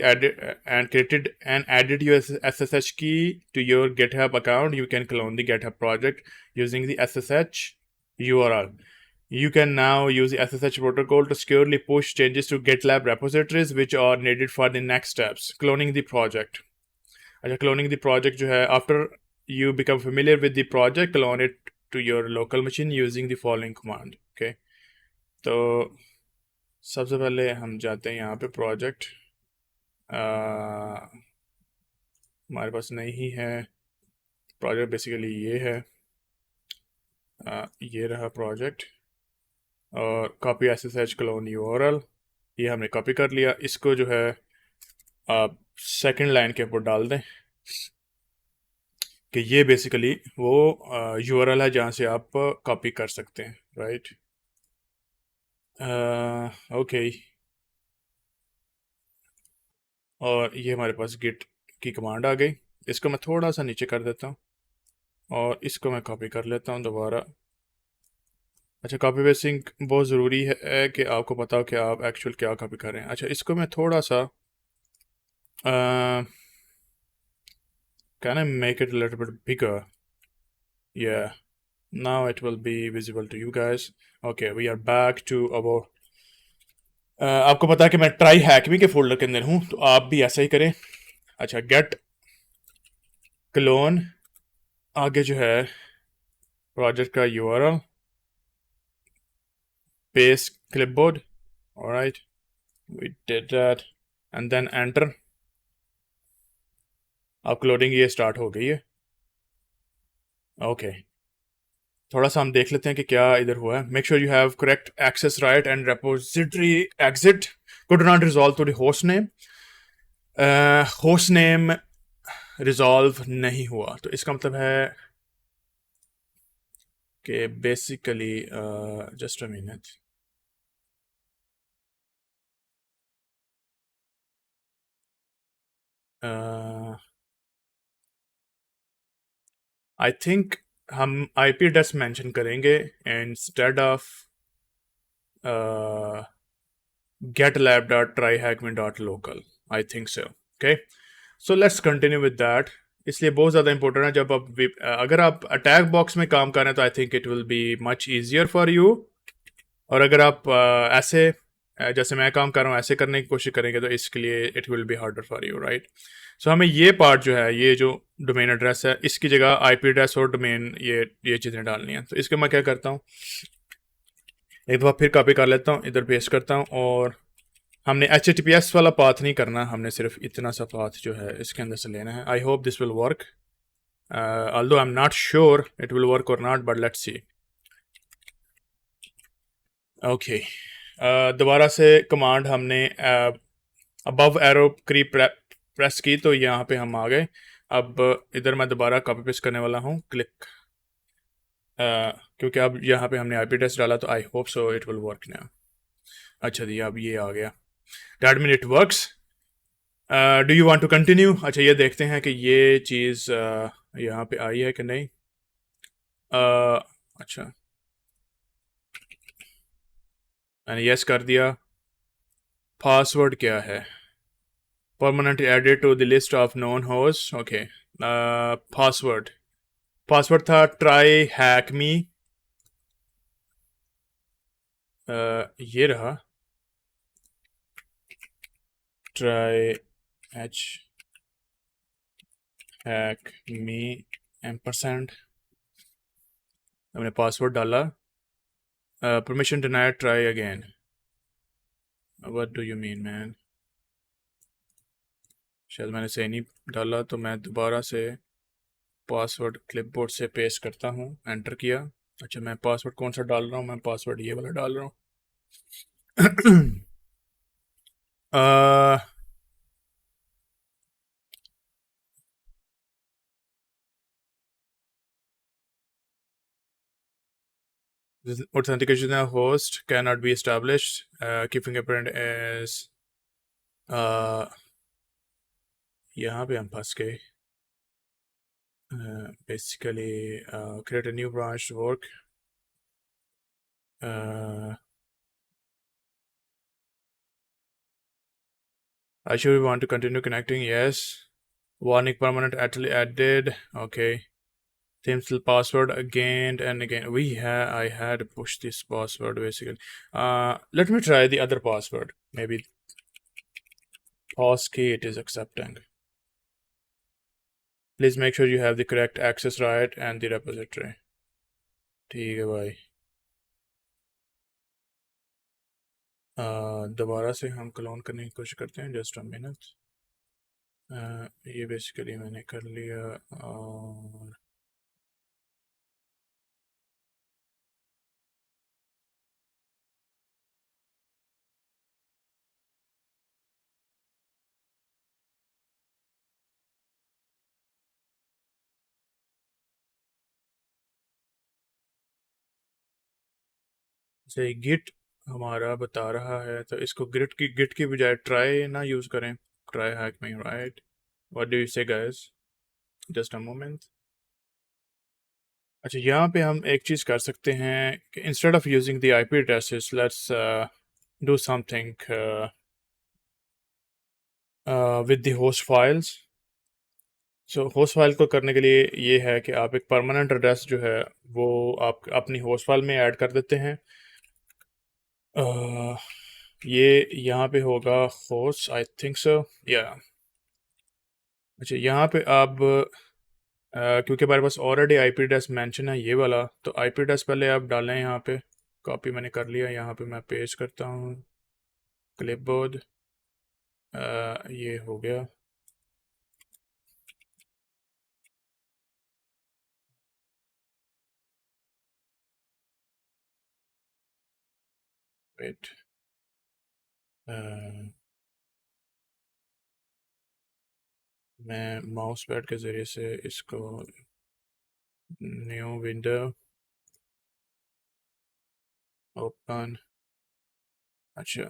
added your SSH key to your GitHub account, you can clone the GitHub project using the SSH URL. You can now use the SSH protocol to securely push changes to GitLab repositories which are needed for the next steps. Cloning the project. अच्छा, cloning the project जो है, after you become familiar with the project, clone it to your local machine using the following command. Okay, तो सबसे पहले हम जाते हैं यहाँ पे प्रोजेक्ट, हमारे पास नहीं है प्रोजेक्ट। बेसिकली ये है, ये रहा प्रोजेक्ट, और कॉपी SSH क्लोन URL, ये हमने कॉपी कर लिया। इसको जो है आप सेकंड लाइन के ऊपर डाल दें कि ये बेसिकली वो URL है जहाँ से आप कॉपी कर सकते हैं, राइट? ओके, और ये हमारे पास गिट की कमांड आ गई। इसको मैं थोड़ा सा नीचे कर देता हूँ और इसको मैं कॉपी कर लेता हूँ दोबारा। अच्छा, कॉपी पेस्टिंग बहुत ज़रूरी है कि आपको पता हो कि आप एक्चुअल क्या कॉपी कर रहे हैं। अच्छा, इसको मैं थोड़ा सा can I make it little bit बिगर? या now it will be visible to you guys. Okay, we are back to our आपको पता है कि मैं ट्राई हैकमी के फोल्डर के अंदर हूँ, तो आप भी ऐसा ही करें। अच्छा, गेट क्लोन, आगे जो है प्रोजेक्ट का URL, paste clipboard. All right, we did that, and then enter. Uploading ये स्टार्ट हो गई है। ओके, थोड़ा सा हम देख लेते हैं कि क्या इधर हुआ है। Make sure you have correct access right and repository exit could not resolve to the host name. Host name resolve नहीं हुआ, तो इसका मतलब है कि basically just a minute, I think हम आईपी एड्रेस मेंशन करेंगे instead of getlab.tryhackme.local. I think so. Okay. So let's continue with that. इसलिए बहुत ज़्यादा इंपॉर्टेंट है जब आप अगर आप अटैक बॉक्स में काम कर रहे हैं तो I think it will be much easier for you. और अगर आप ऐसे जैसे मैं काम कर रहा हूँ ऐसे करने की कोशिश करेंगे तो इसके लिए it will be harder for you, right. So हमें ये पार्ट जो है, ये जो डोमेन एड्रेस है, इसकी जगह आईपी एड्रेस और डोमेन ये चीज़ें डालनी है। तो इसके मैं क्या करता हूँ, एक दफ़ा फिर कॉपी कर लेता हूँ, इधर पेस्ट करता हूँ। और हमने HTTPS वाला पाथ नहीं करना, हमने सिर्फ इतना सा पाथ जो है इसके अंदर से लेना है। I hope this will work, although I'm not sure it will work or not, but let's see. Okay, दोबारा से कमांड हमने अबव एरो की प्रेस की तो यहाँ पे हम आ गए। अब इधर मैं दोबारा कॉपी पेस्ट करने वाला हूँ, क्लिक, क्योंकि अब यहाँ पे हमने आईपी एड्रेस डाला तो I hope so it will work now. अच्छा जी, अब ये आ गया, that mean it works. Do you want to continue? अच्छा, ये देखते हैं कि ये चीज़ यहाँ पे आई है कि नहीं। अच्छा, मैंने यस कर दिया। पासवर्ड क्या है? Permanent added to the list of known host. Okay, password password था ट्राई हैक मी, ये रहा, try H hack me ampersand. हमने पासवर्ड डाला, permission denied, try again. What do you mean man? शायद मैंने सही नहीं डाला, तो मैं दोबारा से पासवर्ड क्लिपबोर्ड से पेस्ट करता हूँ, एंटर किया। अच्छा, मैं पासवर्ड कौन सा डाल रहा हूँ? मैं पासवर्ड ये वाला डाल रहा हूँ। authentication host cannot be established, key fingerprint is यहाँ पे हम फंस गए। basically create a new branch to work. I should want to continue connecting. Yes. Warning permanent actually added. Okay. Same still password again and again. I had to push this password basically. Let me try the other password. Maybe passkey it is accepting. Please make sure you have the correct access right and the repository. ठीक है भाई। दोबारा से हम clone करने की कोशिश करते हैं, जस्ट अ मिनट। ये बेसिकली मैंने कर लिया। और जैसे गिट हमारा बता रहा है तो इसको गिट की बजाय ट्राई ना यूज़ करें, ट्राई हैक में, राइट? व्हाट डू यू से गाइस? Just a moment. अच्छा, यहाँ पे हम एक चीज़ कर सकते हैं कि instead of using the IP addresses, let's do something with the host files. So host file को करने के लिए ये है कि आप एक परमानेंट एड्रेस जो है वो आप अपनी होस्ट फाइल में ऐड कर देते हैं। ये यहाँ पे होगा होस्ट, आई थिंक सो, या। अच्छा, यहाँ पे अब क्योंकि हमारे पास ऑलरेडी आईपी एड्रेस मेंशन है ये वाला, तो आईपी एड्रेस पहले आप डालें यहाँ पे। कॉपी मैंने कर लिया, यहाँ पे मैं पेस्ट करता हूँ, क्लिपबोर्ड, ये हो गया। वेट, मैं माउस पैड के ज़रिए से इसको, न्यू विंडो, ओपन। अच्छा,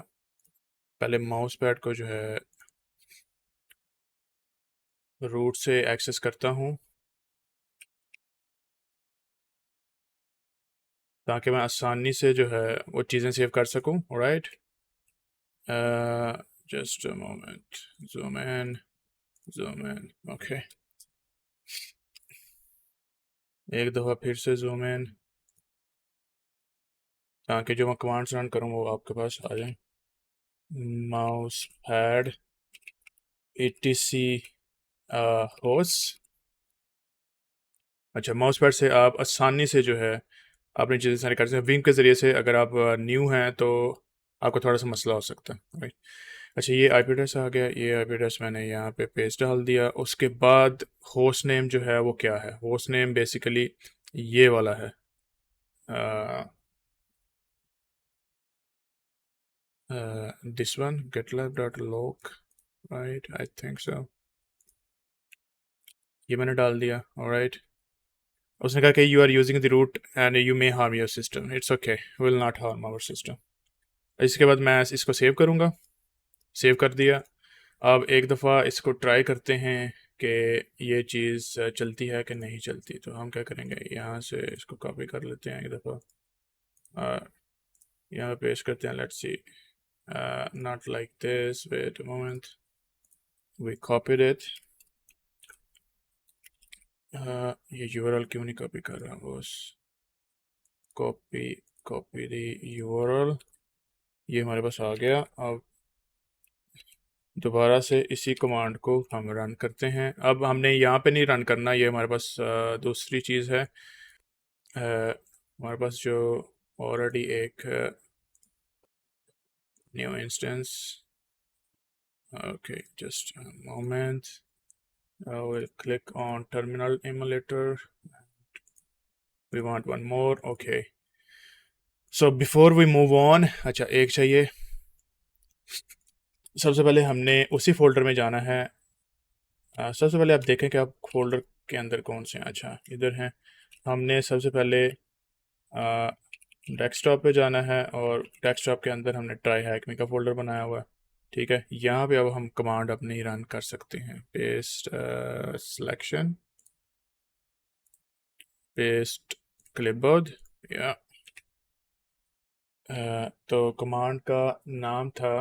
पहले माउस पैड को जो है रूट से एक्सेस करता हूँ ताकि मैं आसानी से जो है वो चीज़ें सेव कर सकूँ। Right, just a moment, zoom in, okay. एक दफ़ा फिर से जूम इन ताकि जो मैं कमांड्स रन करूँ वो आपके पास आ जाए। Mouse pad etc host. अच्छा, माउस पैड से आप आसानी से जो है अपनी चीज़ें सारी कर सकते हैं। विंग के ज़रिए से अगर आप न्यू हैं तो आपको थोड़ा सा मसला हो सकता है। राइट, अच्छा ये आईपी एड्रेस आ गया, ये आईपी एड्रेस मैंने यहाँ पे पेस्ट डाल दिया। उसके बाद होस्ट नेम जो है वो क्या है? होस्ट नेम बेसिकली ये वाला है, this one, getlab.log, right, I think so. ये मैंने डाल दिया। ऑलराइट, उसने कहा कि you are using the root and you may harm your system. It's okay, will not harm our system. इसके बाद मैं इसको सेव करूँगा। सेव कर दिया। अब एक दफ़ा इसको ट्राई करते हैं कि ये चीज़ चलती है कि नहीं चलती। तो हम क्या करेंगे, यहाँ से इसको कॉपी कर लेते हैं एक दफ़ा, यहाँ पेस्ट करते हैं। Let's see, not like this, wait a moment, we copied it. ये यूआरएल क्यों नहीं कॉपी कर रहा? बस कॉपी, कॉपी दी यूआरएल, ये हमारे पास आ गया। अब दोबारा से इसी कमांड को हम रन करते हैं। अब हमने यहाँ पे नहीं रन करना, ये हमारे पास दूसरी चीज़ है। हमारे पास जो ऑलरेडी एक new instance, okay just a moment, I will click on terminal emulator, we want one more, okay, so before we move on, अच्छा एक चाहिए। सबसे पहले हमने उसी फोल्डर में जाना है। सबसे पहले आप देखें कि आप फोल्डर के अंदर कौन से हैं। अच्छा इधर हैं। हमने सबसे पहले डेस्कटॉप पे जाना है और डेस्कटॉप के अंदर हमने ट्राई हैकमी का फोल्डर बनाया हुआ है। ठीक है, यहाँ पे अब हम कमांड अपनी रन कर सकते हैं। पेस्ट सिलेक्शन, पेस्ट क्लिपबोर्ड, या तो कमांड का नाम था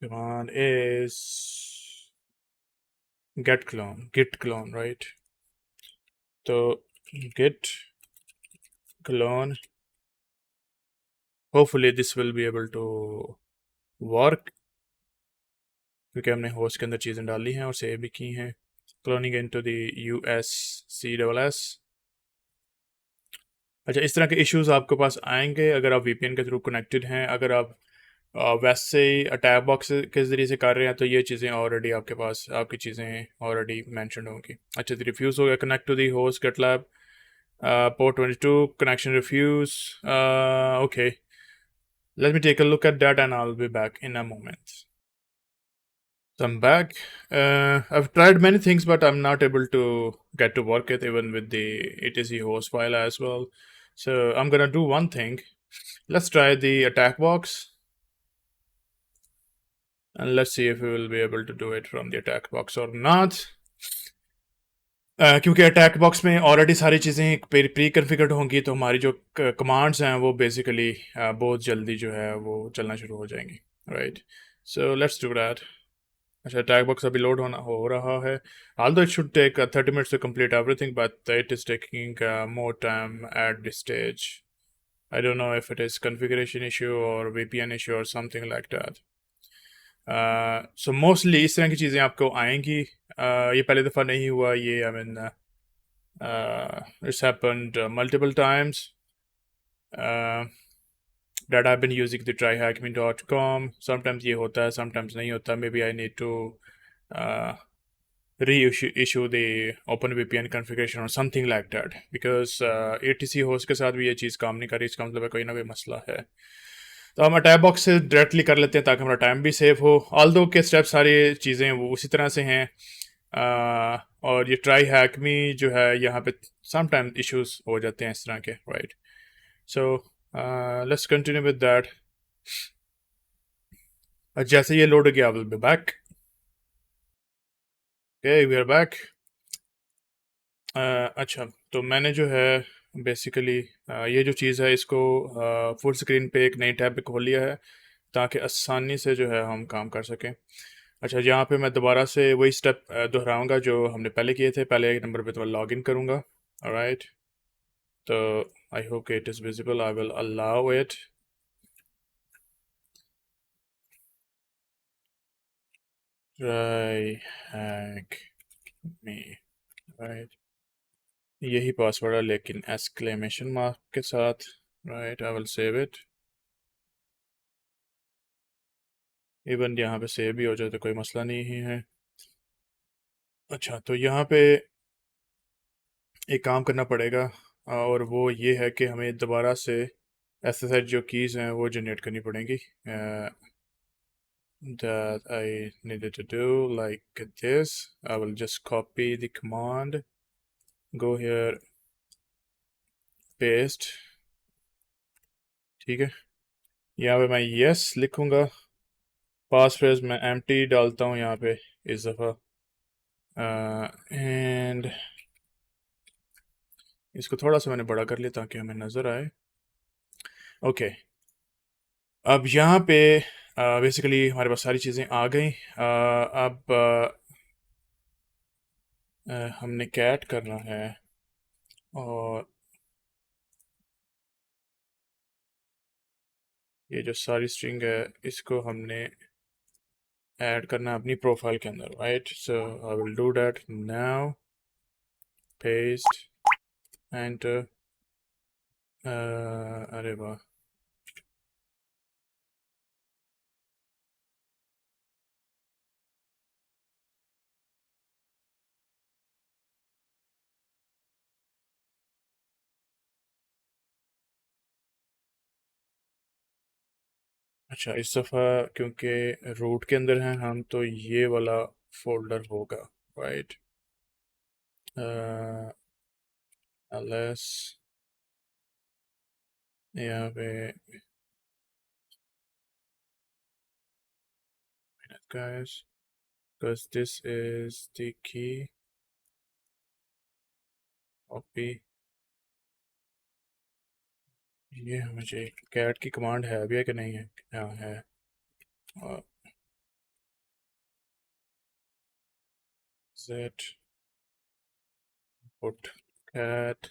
command is git clone, right. तो git clone, hopefully this will be able to work क्योंकि हमने होस्ट के अंदर चीज़ें डाली हैं और सेव भी की हैं। Cloning into the USCSS। अच्छा, इस तरह के इश्यूज आपके पास आएंगे अगर आप वीपीएन के थ्रू कनेक्टेड हैं। अगर आप वैसे ही अटैक बॉक्स के ज़रिए से कर रहे हैं तो ये चीज़ें ऑलरेडी आपके पास, आपकी चीज़ें ऑलरेडी मैंशन होंगी। अच्छा, तो रिफ्यूज़ हो गया, connect to the host GitLab port 22, connection refuse, okay, let me take a look at that and I'll be back in a moment. So I'm back. I've tried many things, but I'm not able to get to work it even with the etc host file as well. So I'm gonna do one thing. Let's try the attack box, and let's see if we will be able to do it from the attack box or not. क्योंकि attack box में already सारी चीज़ें pre configured होंगी तो हमारी जो commands हैं वो बेसिकली बहुत जल्दी जो है वो चलना शुरू हो जाएंगी। Right, so let's do that. अच्छा, अटैक बॉक्स अभी लोड होना हो रहा है। although it should take 30 minutes to complete everything, but it is taking more time at this stage. I don't know if it is configuration issue or VPN issue or something like that. So mostly इस तरह की चीज़ें आपको आएंगी। ये पहली दफ़ा नहीं हुआ ये, I mean it's happened multiple times that I've been using the tryhackme.com. Sometimes ये होता है, sometimes नहीं होता। Maybe I need to reissue the OpenVPN configuration or something like that, because ATC host के साथ भी ये चीज़ काम नहीं कर रही। इसका मतलब है कोई ना कोई मसला है। तो हम अटैक बॉक्स से डायरेक्टली कर लेते हैं ताकि हमारा टाइम भी सेव हो। ऑल्दो के स्टेप सारी चीज़ें वो उसी तरह से हैं। और ये ट्राई हैकमी जो है यहाँ पे समटाइम इश्यूज हो जाते हैं इस तरह के। Right, so let's continue with that. जैसे ये लोड हो गया, will be back. Okay, we are back. अच्छा, तो मैंने जो है बेसिकली ये जो चीज़ है इसको फुल स्क्रीन पे एक नई टैब पे खोल लिया है ताकि आसानी से जो है हम काम कर सकें। अच्छा, यहाँ पे मैं दोबारा से वही स्टेप दोहराऊंगा जो हमने पहले किए थे। पहले एक नंबर पे तो मैं लॉग इन करूँगा। ऑलराइट, तो I hope it is visible, I will allow it. Try hack me, right, यही पासवर्ड है लेकिन एक्सक्लेमेशन मार्क के साथ। Right, I will save it. Even यहाँ पे सेव भी हो जाए तो कोई मसला नहीं है। अच्छा, तो यहाँ पे एक काम करना पड़ेगा और वो ये है कि हमें दोबारा से एसएसएच जो कीज़ हैं वो जनरेट करनी पड़ेंगी। that I needed to do like this. I will just copy the command, go here, paste। ठीक है, यहाँ पे मैं yes लिखूँगा। पास फ्रेज मैं empty डालता हूँ यहाँ पे इस दफ़ा। एंड इसको थोड़ा सा मैंने बड़ा कर लिया ताकि हमें नज़र आए। ओके, अब यहाँ पे बेसिकली हमारे पास सारी चीज़ें आ गई। अब हमने कैट करना है और ये जो सारी स्ट्रिंग है इसको हमने ऐड करना है अपनी प्रोफाइल के अंदर। Right, so I will do that now. Paste, enter. अरे वाह, अच्छा इस दफ़ा क्योंकि रूट के अंदर हैं हम तो ये वाला फोल्डर होगा। राइट, एलएस यहाँ पे guys, because this is the key, copy। ये मुझे कैट की कमांड है अभी है कि नहीं है? हाँ है। और z put cat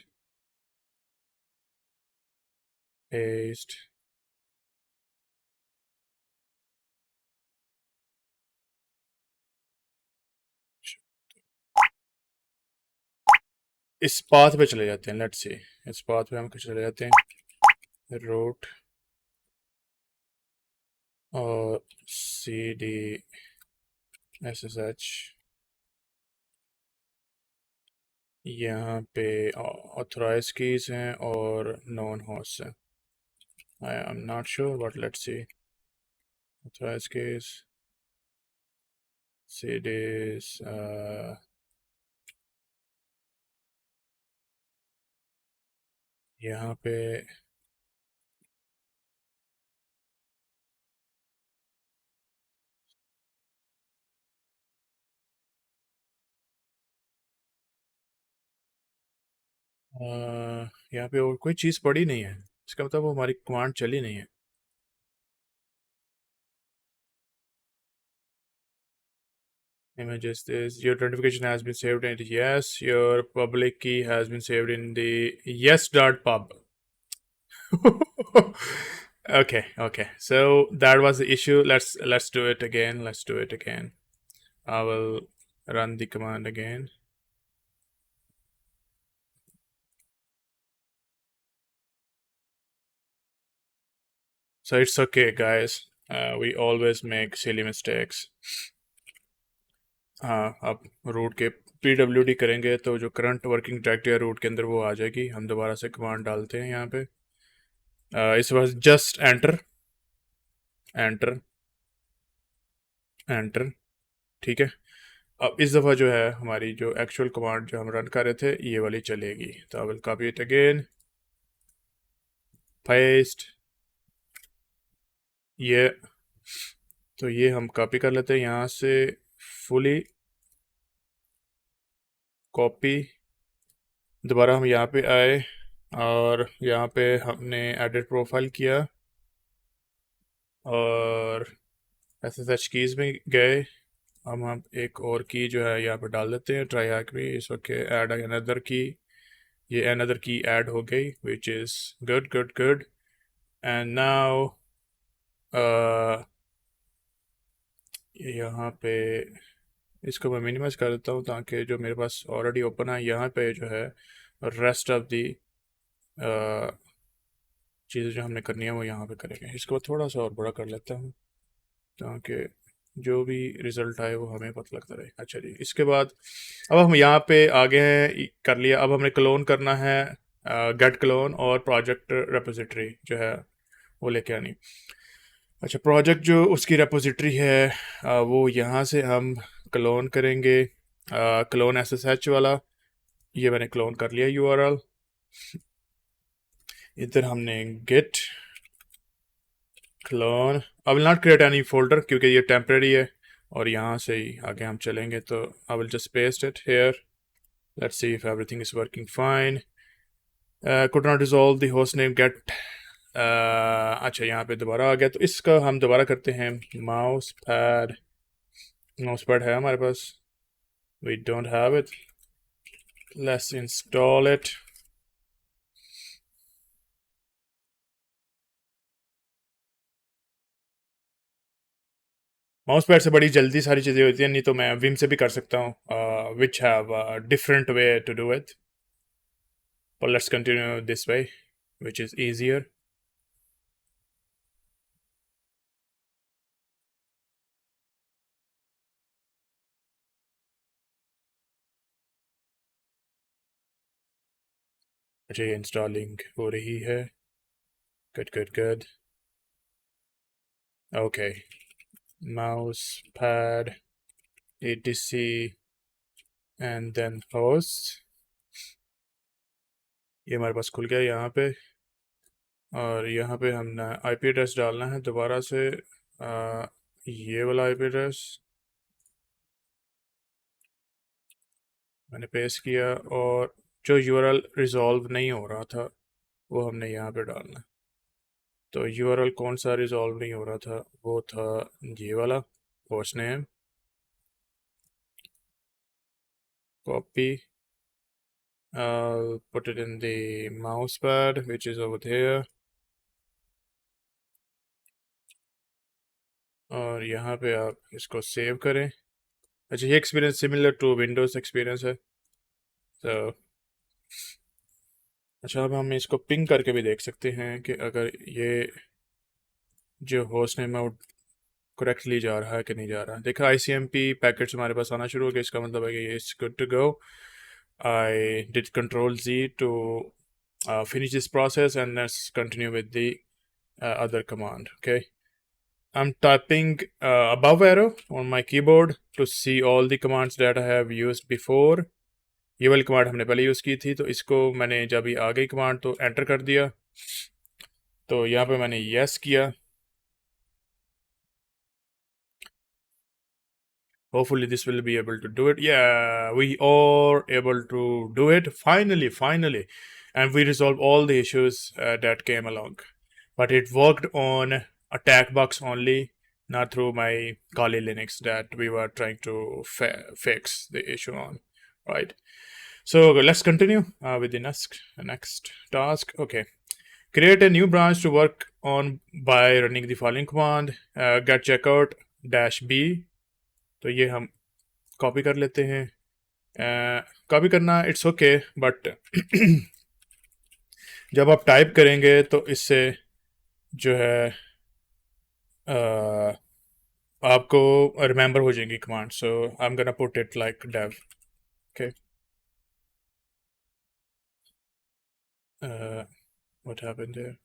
paste। इस पाथ पे चले जाते हैं, लेट्स सी। इस पाथ पे हम चले जाते हैं, रूट और C D S S H. यहाँ पे ऑथराइज कीज हैं और नॉन होस्ट हैं। I am not sure but let's see. Authorize keys C D यहाँ पे यहाँ पे और कोई चीज़ पड़ी नहीं है, इसका मतलब वो हमारी कमांड चली नहीं है। Images this, your notification has been saved in yes, your public key has been saved in the yes.pub. Okay, okay, so that was the issue. Let's do it again. Let's do it again. I will run the command again. So it's okay guys, we always make silly mistakes. हाँ, आप root के PWD करेंगे तो जो current working directory है root के अंदर वो आ जाएगी। हम दोबारा से कमांड डालते हैं यहाँ पे। इस बार जस्ट एंटर, एंटर, एंटर। ठीक है, अब इस दफ़ा जो है हमारी जो एक्चुअल कमांड जो हम रन कर रहे थे ये वाली चलेगी। तो I will copy it again, paste ये। तो ये हम कॉपी कर लेते हैं यहाँ से, फुली कॉपी। दोबारा हम यहाँ पे आए और यहाँ पे हमने एडिट प्रोफाइल किया और SSH कीज़ में गए। हम एक और की जो है यहाँ पे डाल देते हैं, ट्राई हैक में। इस वक्त ऐड अनदर की, ये अनदर की ऐड हो गई, which is good good good. And now यहाँ पे इसको मैं मिनिमाइज कर देता हूँ ताकि जो मेरे पास ऑलरेडी ओपन है यहाँ पे जो है रेस्ट ऑफ दी चीज़ें जो हमने करनी है वो यहाँ पे करेंगे। इसको थोड़ा सा और बड़ा कर लेता हूँ ताकि जो भी रिज़ल्ट आए वो हमें पता लगता रहे। अच्छा जी, इसके बाद अब हम यहाँ पे आगे हैं, कर लिया। अब हमने क्लोन करना है, गेट क्लोन और प्रोजेक्ट रेपोजिटरी जो है वो लेके आनी। अच्छा, प्रोजेक्ट जो उसकी रेपोजिटरी है वो यहाँ से हम क्लोन करेंगे, क्लोन SSH वाला। ये मैंने क्लोन कर लिया URL। इधर हमने git clone, I will not create any folder क्योंकि ये टेम्परेरी है। और यहाँ से ही आगे हम चलेंगे तो I will just paste it here. Let's see if everything is working fine. Could not resolve the host name gate. अच्छा, यहाँ पे दोबारा आ गया तो इसका हम दोबारा करते हैं। माउस पैड, माउस पैड है हमारे पास, we don't have it, let's install it. Mouse pad से बड़ी जल्दी सारी चीज़ें होती हैं, नहीं तो मैं विम से भी कर सकता हूँ, which have different way to do it. But let's continue this way, which is easier. अच्छा, ये इंस्टॉलिंग हो रही है। Good good good. Okay, mouse pad etc and then host, ये हमारे पास खुल गया यहाँ पे। और यहाँ पे हमने IP एड्रेस डालना है दोबारा से, ये वाला IP एड्रेस मैंने पेस्ट किया। और जो URL रिजॉल्व नहीं हो रहा था वो हमने यहाँ पे डालना है। तो URL कौन सा रिजॉल्व नहीं हो रहा था, वो था ये वाला, host name. Copy, I'll put it in the mouse pad which is over there। और यहाँ पे आप इसको सेव करें। अच्छा, ये experience similar to Windows experience है। तो अच्छा, अब हम इसको पिंग करके भी देख सकते हैं कि अगर ये जो होस्ट नेम है वो करेक्टली जा रहा है कि नहीं जा रहा। देखा, ICMP पैकेट्स हमारे पास आना शुरू हो गया, इसका मतलब है कि ये it's good to go. I did Ctrl+Z to finish this process and let's continue with the other command. Okay, I'm typing above arrow on my keyboard to see all the commands that I have used before। ये वाली command हमने पहले use की थी, तो इसको मैंने जब ही आ गई कमांड तो एंटर कर दिया। तो यहाँ पे मैंने यस किया। Hopefully this will be able to do it. Yeah, we are able to do it finally. And we resolved all the issues that came along. But it worked on attack box only, not through my Kali Linux that we were trying to fix the issue on, right? So let's continue with the next task. Okay, create a new branch to work on by running the following command, get checkout -b। तो ये हम copy कर लेते हैं। Copy करना it's okay, but जब आप type करेंगे तो इससे जो है आपको रिमेंबर हो जाएंगी command. So I am gonna put it like dev। Okay, what happened there?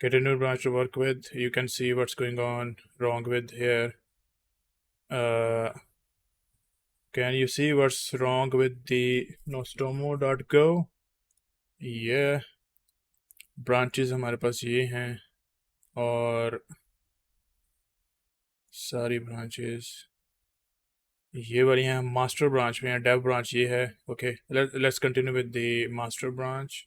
Get a new branch to work with. You can see what's going on wrong with here. Can you see what's wrong with the nostromo.go? Yeah, branches हमारे पास ये हैं और सारी branches ये वाली हैं, master branch में है, डेव ब्रांच ये है। Okay, let's continue with the master branch.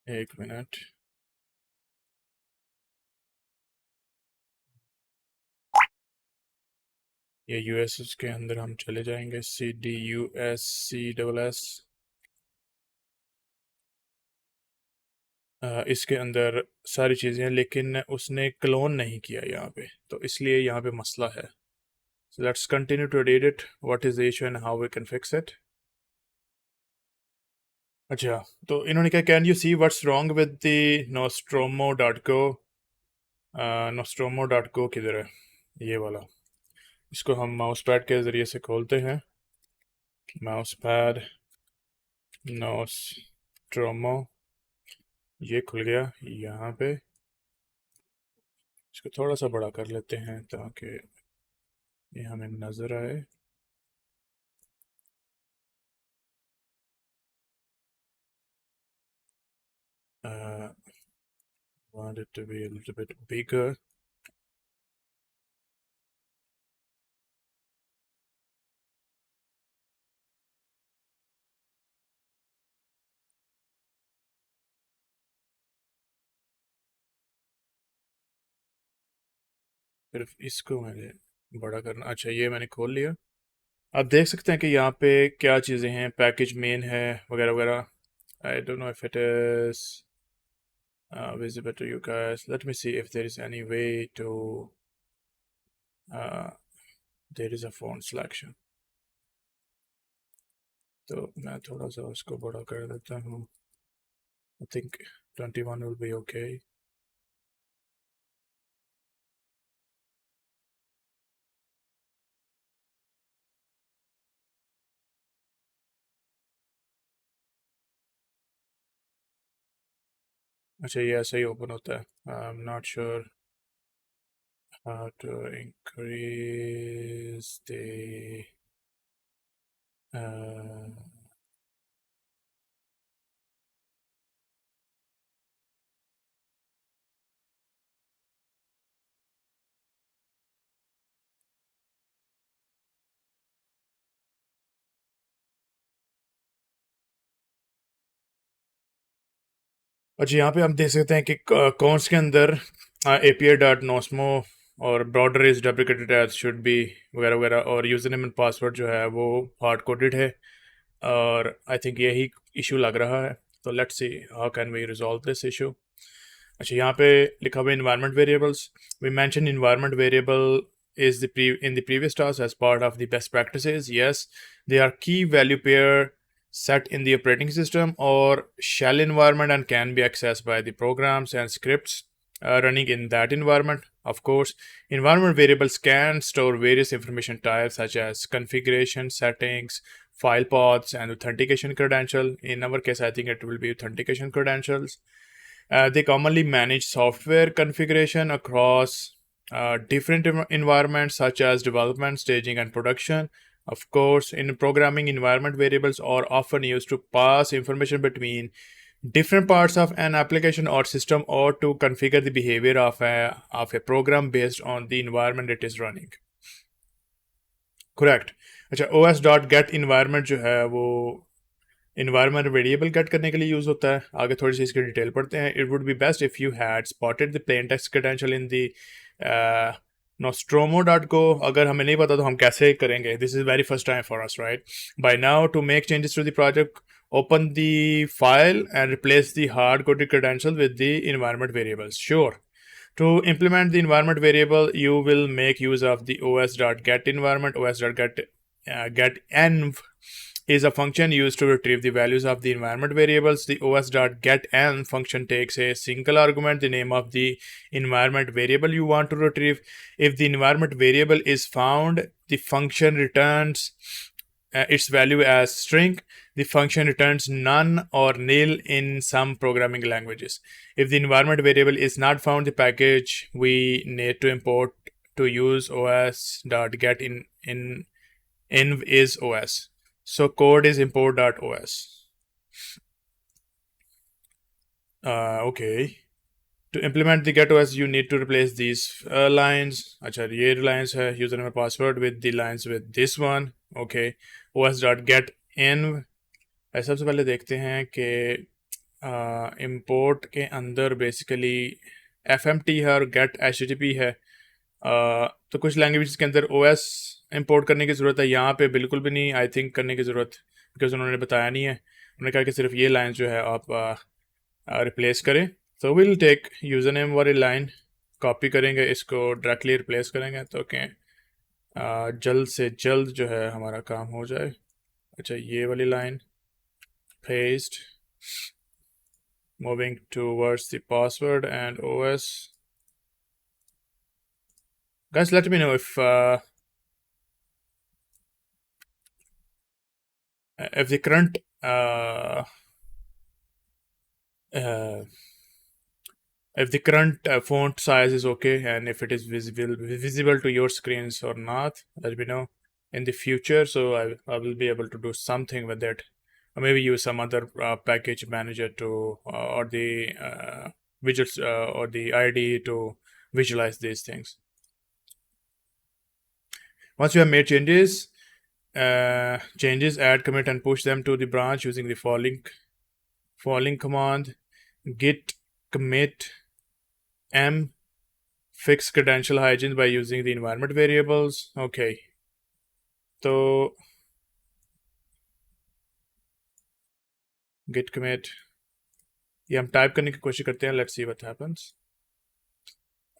एक मिनट, ये यूएस के अंदर हम चले जाएंगे, CDUSCSS। इसके अंदर सारी चीज़ें हैं, लेकिन उसने क्लोन नहीं किया यहाँ पे, तो इसलिए यहाँ पे मसला है। So let's continue to read it. What is the issue and how we can fix it? अच्छा, तो इन्होंने क्या, can you see what's wrong with the nostromo.go? nostromo.go किधर है? ये वाला, इसको हम माउस पैड के ज़रिए से खोलते हैं। माउस पैड, nostromo, ये खुल गया। यहाँ पे इसको थोड़ा सा बड़ा कर लेते हैं ताकि ये हमें नज़र आए। Want it to be a little bit bigger. सिर्फ इसको मैंने बड़ा करना। अच्छा, ये मैंने खोल लिया। आप देख सकते हैं कि यहाँ पे क्या चीज़ें हैं, पैकेज मेन है वगैरह वगैरह। I don't know if it is visible to you guys. Let me see if there is any way to there is a font selection. तो मैं थोड़ा सा उसको बड़ा कर देता हूँ। I think 21 will be okay. अच्छा, ये ऐसे ही ओपन होता है। I'm not sure how to increase the अच्छा, यहाँ पे हम देख सकते हैं कि कॉन्स के अंदर API डॉट नोस्मो और broader is deprecated as should be वगैरह वगैरह, और यूज़र नेम एंड पासवर्ड जो है वो हार्ड कोडेड है, और आई थिंक यही इशू लग रहा है। तो let's see how can we resolve this issue. अच्छा, यहाँ पे लिखा हुआ environment variables. We mention environment variable is in the previous task as part of the best practices. Yes, they are key value pair set in the operating system or shell environment and can be accessed by the programs and scripts running in that environment. Of course, environment variables can store various information types such as configuration, settings, file paths, and authentication credential. In our case, I think it will be authentication credentials. They commonly manage software configuration across different environments such as development, staging, and production. Of course, in programming, environment variables are often used to pass information between different parts of an application or system, or to configure the behavior of a program based on the environment it is running. Correct. अच्छा, os.get environment जो है वो environment variable gate करने के लिए use होता है। आगे थोड़ी सी इसकी डिटेल पढ़ते हैं। It would be best if you had spotted the plain text credential in the nostromo.go। अगर हमें नहीं पता तो हम कैसे करेंगे? This is very first time for us, right? By now to make changes to the project, open the file and replace the hard coded credential with the environment variables. Sure. To implement the environment variable, you will make use of the os.get environment. Get env is a function used to retrieve the values of the environment variables. The os.getEnv function takes a single argument, the name of the environment variable you want to retrieve. If the environment variable is found, the function returns its value as string, the function returns none or nil in some programming languages. If the environment variable is not found, the package we need to import to use os.get in is os. So code is import.os. Okay. To implement the get.os, you need to replace these lines. अच्छा ये lines है username and password with the lines with this one. Okay. os.get in. सबसे पहले देखते हैं कि import के अंदर basically fmt है और get http है. तो कुछ लैंग्वेज के अंदर os इंपोर्ट करने की ज़रूरत है, यहाँ पे बिल्कुल भी नहीं आई थिंक करने की ज़रूरत, बिकॉज उन्होंने बताया नहीं है. उन्होंने कहा कि सिर्फ ये लाइन जो है आप रिप्लेस करें. तो विल टेक यूज़र नेम वाली लाइन कॉपी करेंगे, इसको डायरेक्टली रिप्लेस करेंगे तो कि जल्द से जल्द जो है हमारा काम हो जाए. अच्छा ये वाली line paste, moving towards the password and os. Guys, let me know if the current font size is okay and if it is visible to your screens or not. Let me know in the future, so I will be able to do something with it, or maybe use some other package manager to or the widgets or the IDE to visualize these things. Once you have made changes, add, commit, and push them to the branch using the following command: git commit m fix credential hygiene by using the environment variables. Okay, so git commit ये हम type करने की कोशिश करते हैं. Let's see what happens.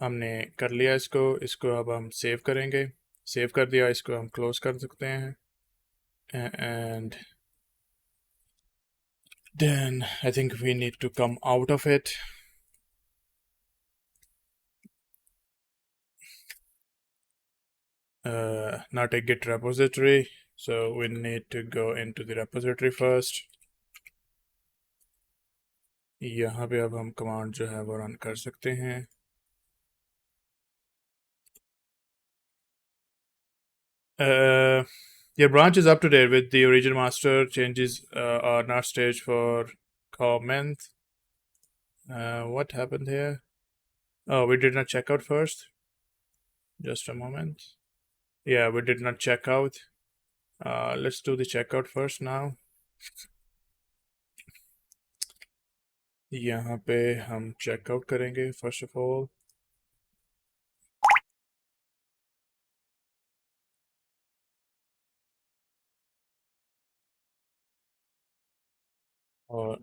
हमने कर लिया इसको अब हम सेव करेंगे. सेव कर दिया, इसको हम क्लोज कर सकते हैं. And then I think we need to come out of it. Not a git repository, so we need to go into the repository first. यहाँ पे अब हम कमांड जो है वो रन कर सकते हैं. Your branch is up to date with the original master. Changes are not staged for comment. What happened here? Oh, we did not check out first. Just a moment. Yeah, we did not check out. Let's do the checkout first now. यहाँ पे हम checkout करेंगे first of all. और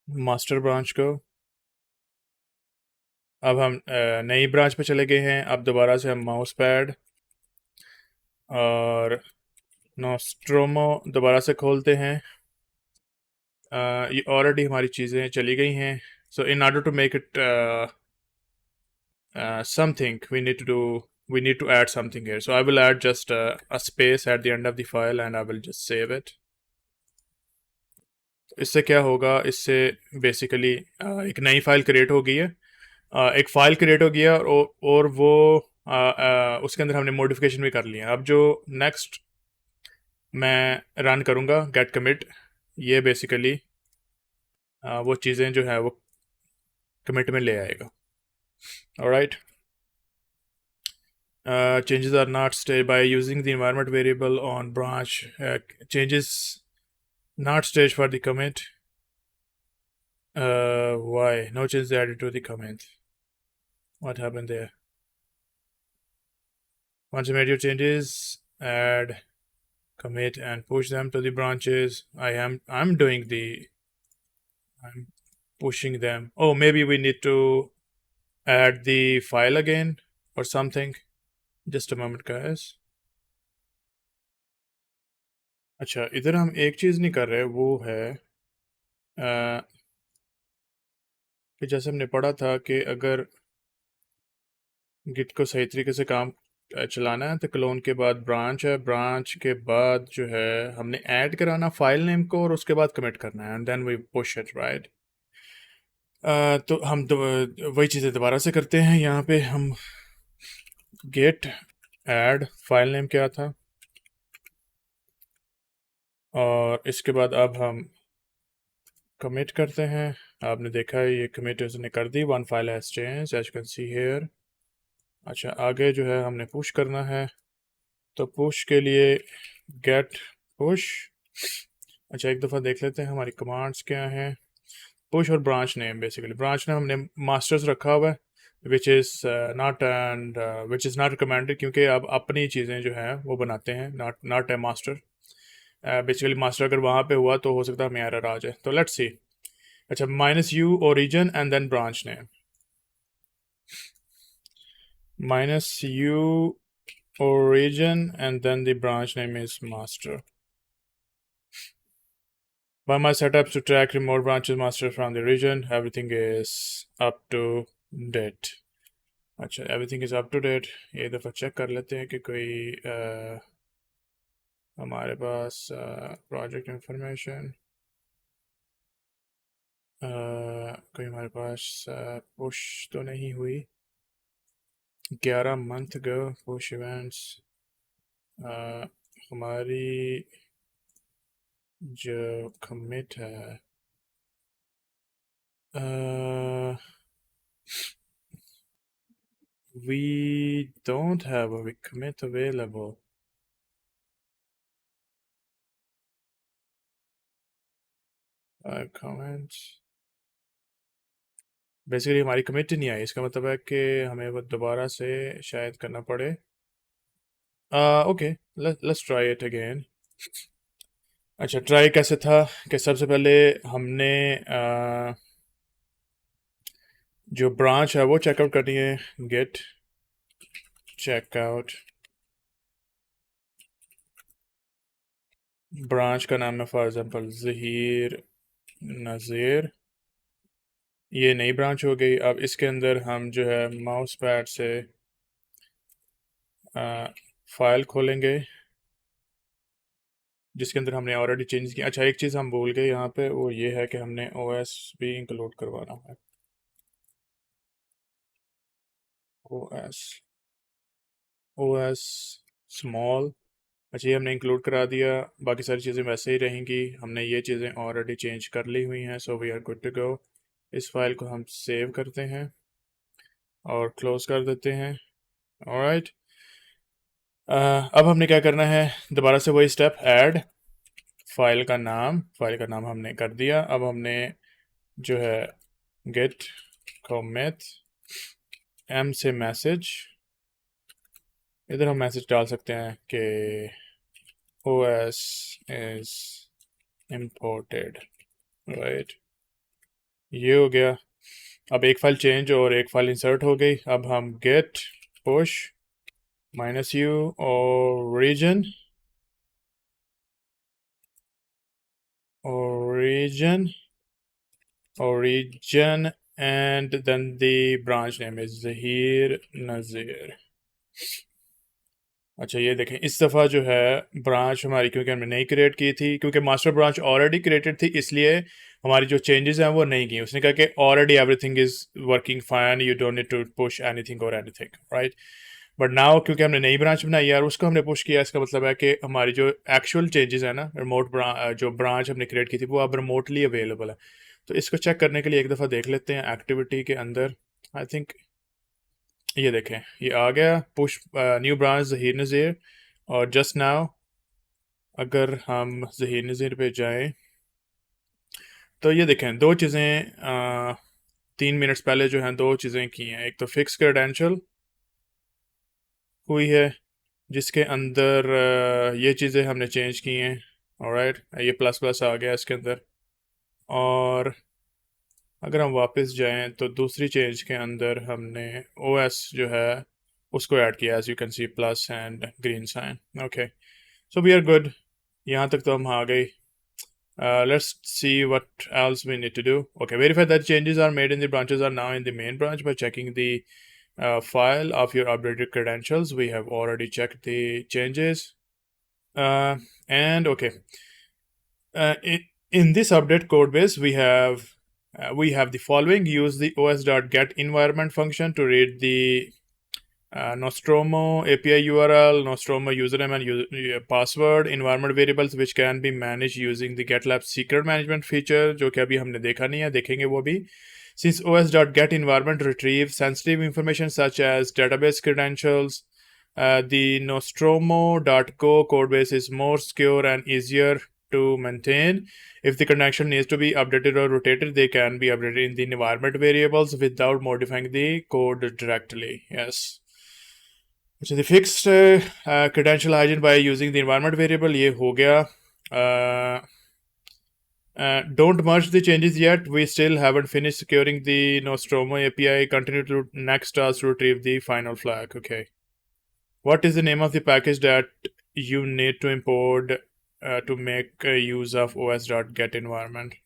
master branch को अब हम नई branch पे चले गए हैं. अब दोबारा से हम माउस पैड और नोस्ट्रोमो दोबारा से खोलते हैं. ये ऑलरेडी हमारी चीज़ें चली गई हैं. So in order to make it something, we need to add something here. So I will add just a space at the end of the file and I will just save it. इससे क्या होगा, इससे basically एक नई file create हो गई है. एक फ़ाइल क्रिएट हो गया और वो उसके अंदर हमने मॉडिफिकेशन भी कर लिया. अब जो नेक्स्ट मैं रन करूँगा गेट कमिट, ये बेसिकली वो चीज़ें जो है वो कमिट में ले आएगा. Alright. Changes are not staged by using the environment variable on branch. Changes not staged for the commit. Why? No changes added to the commit. What happened there? Once you made your changes, add, commit, and push them to the branches. I'm pushing them. Oh, maybe we need to add the file again or something. Just a moment, guys. अच्छा, इधर हम एक चीज़ नहीं कर रहे, वो है कि जैसे हमने पढ़ा था कि अगर गिट को सही तरीके से काम चलाना है। तो क्लोन के बाद ब्रांच है, ब्रांच के बाद जो है हमने ऐड कराना फाइल नेम को और उसके बाद कमिट करना है and then we push it right. तो हम वही चीज़ें दोबारा से करते हैं। यहाँ पे हम गेट ऐड फाइल नेम क्या था और इसके बाद अब हम कमिट करते हैं। आपने देखा है ये कमिट उसने कर दी, one file has change as you can see here. अच्छा आगे जो है हमने पुश करना है, तो पुश के लिए गेट पुश। अच्छा एक दफ़ा देख लेते हैं हमारी कमांड्स क्या हैं। पुश और branch name, basically branch name हमने मास्टर्स रखा हुआ है which is not and which is not recommended, क्योंकि आप अपनी चीज़ें जो हैं वो बनाते हैं, not not a master. Basically master अगर वहाँ पे हुआ तो हो सकता है हमें एरर आ जाए, तो लेट्स सी। अच्छा minus u origin and then branch name, minus u origin and then the branch name is master. By my setups to track remote branches master from the region, everything is up to date. अच्छा everything is up to date। ये दफ़ा check कर लेते हैं कि कोई हमारे पास project information कोई हमारे पास पुश तो नहीं हुई। 11 मंथ गो पुश इवेंट्स हमारी जो कमिट है we don't have a commit available. Comments basically हमारी कमिट नहीं आई, इसका मतलब है कि हमें वो दोबारा से शायद करना पड़े। Okay let's try it again. अच्छा ट्राई कैसे था कि सबसे पहले हमने जो ब्रांच है वो चेकआउट करनी है, गेट चेकआउट। ब्रांच का नाम है फॉर एग्जांपल ज़हीर नज़ीर, ये नई ब्रांच हो गई। अब इसके अंदर हम जो है माउस पैड से फाइल खोलेंगे जिसके अंदर हमने ऑलरेडी चेंज किया। अच्छा एक चीज़ हम भूल गए यहाँ पे, वो ये है कि हमने ओएस भी इंक्लूड करवाना है। ओएस ओएस स्मॉल, अच्छा ये हमने इंक्लूड करा दिया। बाकी सारी चीज़ें वैसे ही रहेंगी, हमने ये चीज़ें ऑलरेडी चेंज कर ली हुई हैं, so we are good to go. इस फाइल को हम सेव करते हैं और क्लोज कर देते हैं। ऑलराइट अब हमने क्या करना है, दोबारा से वही स्टेप, ऐड फाइल का नाम हमने कर दिया। अब हमने जो है गेट कमिट एम से मैसेज, इधर हम मैसेज डाल सकते हैं कि OS is imported राइट, ये हो गया। अब एक फाइल चेंज और एक फाइल इंसर्ट हो गई। अब हम git push minus u origin and then the branch name is Zahir Nazir। अच्छा ये देखें इस दफ़ा जो है ब्रांच हमारी, क्योंकि हमने नहीं क्रिएट की थी, क्योंकि मास्टर ब्रांच ऑलरेडी क्रिएटेड थी, इसलिए हमारी जो चेंजेस हैं वो नहीं की। उसने कहा कि already everything is working fine, you don't need to push anything और एनीथिंग राइट। बट नाउ क्योंकि हमने नई ब्रांच बनाई है और उसको हमने पुश किया, इसका मतलब है कि हमारी जो एक्चुअल चेंजेस है ना, जो ब्रांच हमने क्रिएट की थी वो अब रिमोटली अवेलेबल है। तो इसको चेक करने के लिए एक दफ़ा देख लेते हैं एक्टिविटी के अंदर। आई थिंक ये देखें ये आ गया पुश न्यू ब्रांच ज़हीर नज़ीर। और जस्ट नाउ अगर हम ज़हीर नज़ीर पे जाएं तो ये देखें दो चीज़ें 3 मिनट्स पहले जो हैं दो चीज़ें की हैं। एक तो फिक्स क्रेडेंशियल हुई है जिसके अंदर ये चीज़ें हमने चेंज की हैं। ऑलराइट ये प्लस प्लस आ गया इसके अंदर। और अगर हम वापस जाएं तो दूसरी चेंज के अंदर हमने OS जो है उसको ऐड किया, as you can see plus and green sign. Okay so we are good, यहाँ तक तो हम आ गए। Let's see what else we need to do. Okay, verify that changes are made in the branches are now in the main branch by checking the file of your updated credentials. We have already checked the changes. And okay, in this update code base, we have the following. Use the os.get environment function to read the Nostromo API URL, Nostromo username and password, environment variables which can be managed using the GitLab secret management feature, जो कि अभी हमने देखा नहीं है, देखेंगे वो भी. Since os.get environment retrieves sensitive information such as database credentials, the Nostromo.go codebase is more secure and easier to maintain. If the connection needs to be updated or rotated, they can be updated in the environment variables without modifying the code directly. Yes. So the fixed credential hygiene by using the environment variable, ये हो गया. Don't merge the changes yet. We still haven't finished securing the Nostromo API. Continue to next task to retrieve the final flag. Okay. What is the name of the package that you need to import to make use of os.get environment?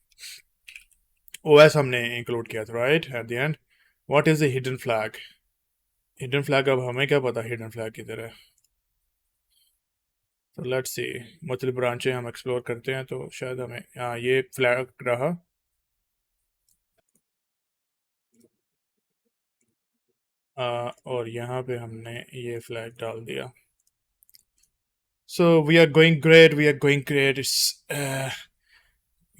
OS हमने include किया था, right? At the end. What is the hidden flag? Hidden flag अब हमें क्या पता hidden flag किधर है? तो लेट्स सी, मुख्तलिफ ब्रांचें हम एक्सप्लोर करते हैं तो शायद हमें ये फ्लैग रहा. और यहाँ पे हमने ये फ्लैग डाल दिया. So we are going great. We are going great.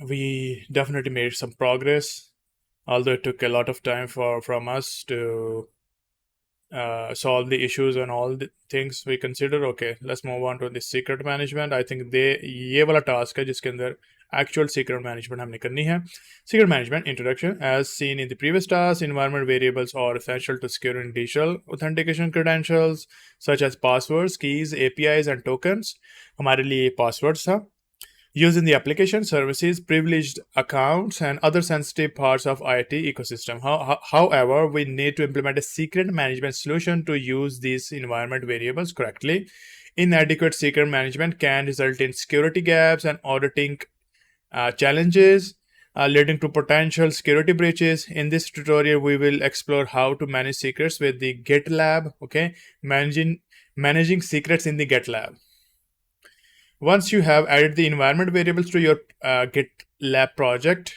We definitely made some progress, although it took a lot of time from us to solve the issues and all the things we consider. Okay, let's move on to the secret management. I think ये वाला task है जिसके अंदर actual secret management हमने करनी है. Secret management introduction. As seen in the previous task, environment variables are essential to securing digital authentication credentials such as passwords, keys, APIs and tokens. हमारे लिए passwords था. Used in the application, services, privileged accounts, and other sensitive parts of IT ecosystem. However, we need to implement a secret management solution to use these environment variables correctly. Inadequate secret management can result in security gaps and auditing challenges, leading to potential security breaches. In this tutorial, we will explore how to manage secrets with the GitLab. Okay, managing secrets in the GitLab. Once you have added the environment variables to your GitLab project,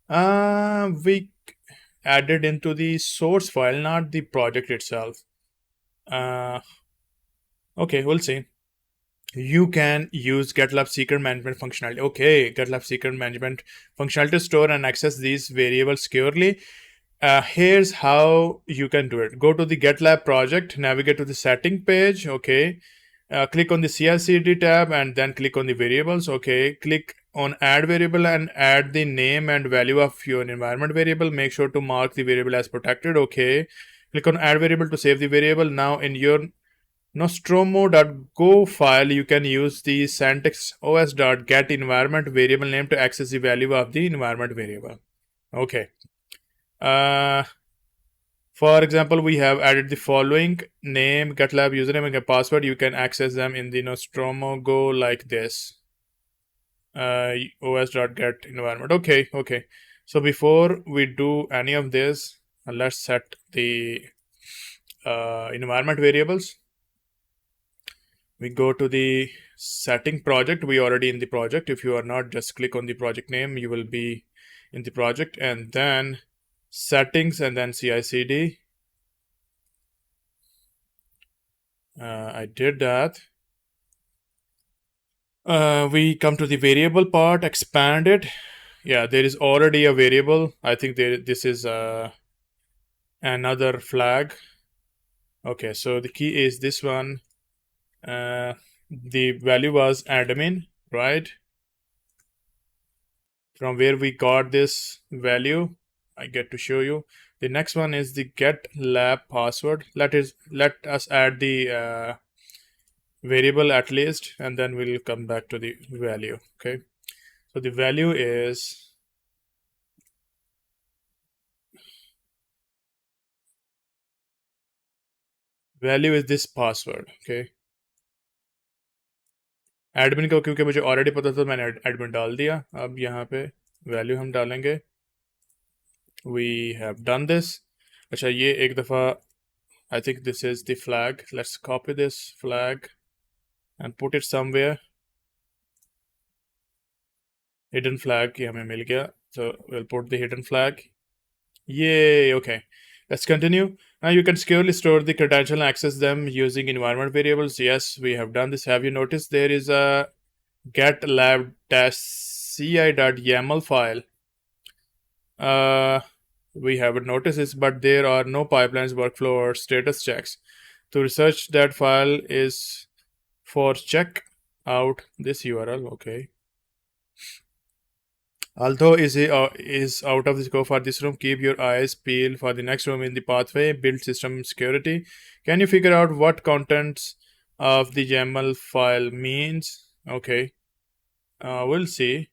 we added into the source file, not the project itself. Okay, we'll see. You can use GitLab secret management functionality. Okay, GitLab secret management functionality to store and access these variables securely. Here's how you can do it. Go to the GitLab project, navigate to the setting page. Okay. Click on the CI/CD tab and then click on the variables. Okay, click on add variable and add the name and value of your environment variable. Make sure to mark the variable as protected. Okay, click on add variable to save the variable. Now in your Nostromo.go file, you can use the syntax os.get environment variable name to access the value of the environment variable. Okay. For example, we have added the following: name, GitLab username, and password. You can access them in the Nostromo Go like this. os.get environment. Okay. So before we do any of this, let's set the environment variables. We go to the setting project. We already in the project. If you are not, just click on the project name. You will be in the project, and then settings and then CI/CD. I did that. We come to the variable part, expand it. Yeah, there is already a variable. I think this is another flag. Okay, so the key is this one. The value was admin, right? From where we got this value, I get to show you. The next one is the GitLab password. Let us add the variable at least, and then we'll come back to the value. Okay, so the value is this password. Okay, admin को क्योंकि मुझे already पता था, मैंने admin डाल दिया. अब यहाँ पे वैल्यू हम डालेंगे. We have done this. अच्छा, ये एक दफ़ा I think this is the flag. Let's copy this flag and put it somewhere. Hidden flag ये हमें मिल गया. So we'll put the hidden flag. Yay, okay. Let's continue. Now you can securely store the credential and access them using environment variables. Yes, we have done this. Have you noticed there is a get lab-ci.yaml file? We haven't noticed this, but there are no pipelines, workflow, or status checks. To research that file is for check out this URL. Okay. Although is out of the scope for this room, keep your eyes peeled for the next room in the pathway. Build system security. Can you figure out what contents of the YAML file means? Okay, we'll see.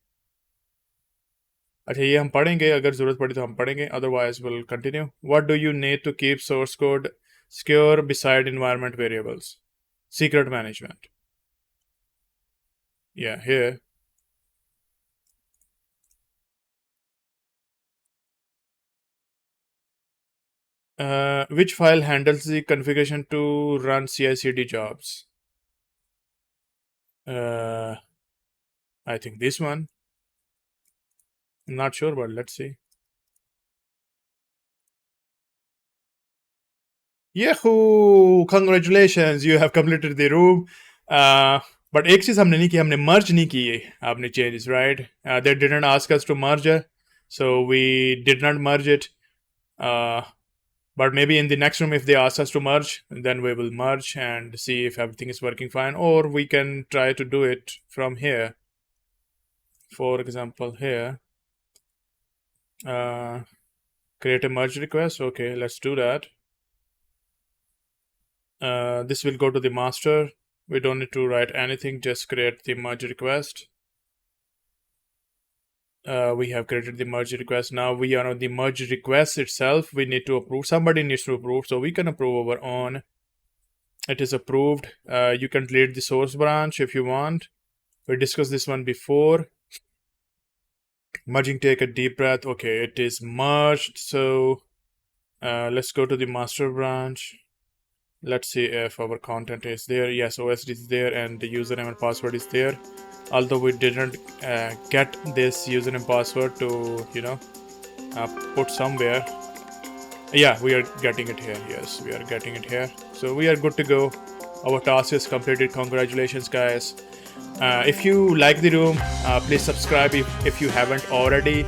अच्छा, ये हम पढ़ेंगे, अगर जरूरत पड़ी तो हम पढ़ेंगे, otherwise we'll continue. What do you need to keep source code secure beside environment variables? Secret management. Yeah, here. Which file handles the configuration to run CI/CD jobs? I think this one. I'm not sure, but let's see. Yahoo! Congratulations, you have completed the room. But एक चीज हमने नहीं की, हमने merge नहीं की आपने changes, right? They didn't ask us to merge it, so we did not merge it. But maybe in the next room, if they ask us to merge, then we will merge and see if everything is working fine, or we can try to do it from here. For example, here, create a merge request. Okay, let's do that. This will go to the master. We don't need to write anything, just create the merge request. We have created the merge request. Now we are on the merge request itself. We need to approve. Somebody needs to approve, so we can approve our own. It is approved. You can delete the source branch if you want. We discussed this one before. Merging, take a deep breath. Okay, it is merged. So let's go to the master branch. Let's see if our content is there. Yes, OSD is there and the username and password is there. Although we didn't get this username and password to, put somewhere. Yeah, we are getting it here. Yes, we are getting it here. So we are good to go. Our task is completed. Congratulations, guys. If you like the room, please subscribe if you haven't already.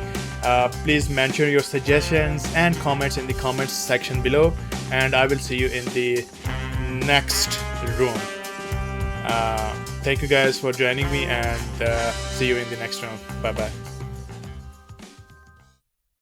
Please mention your suggestions and comments in the comments section below, and I will see you in the next room. Thank you guys for joining me, and see you in the next room. Bye bye.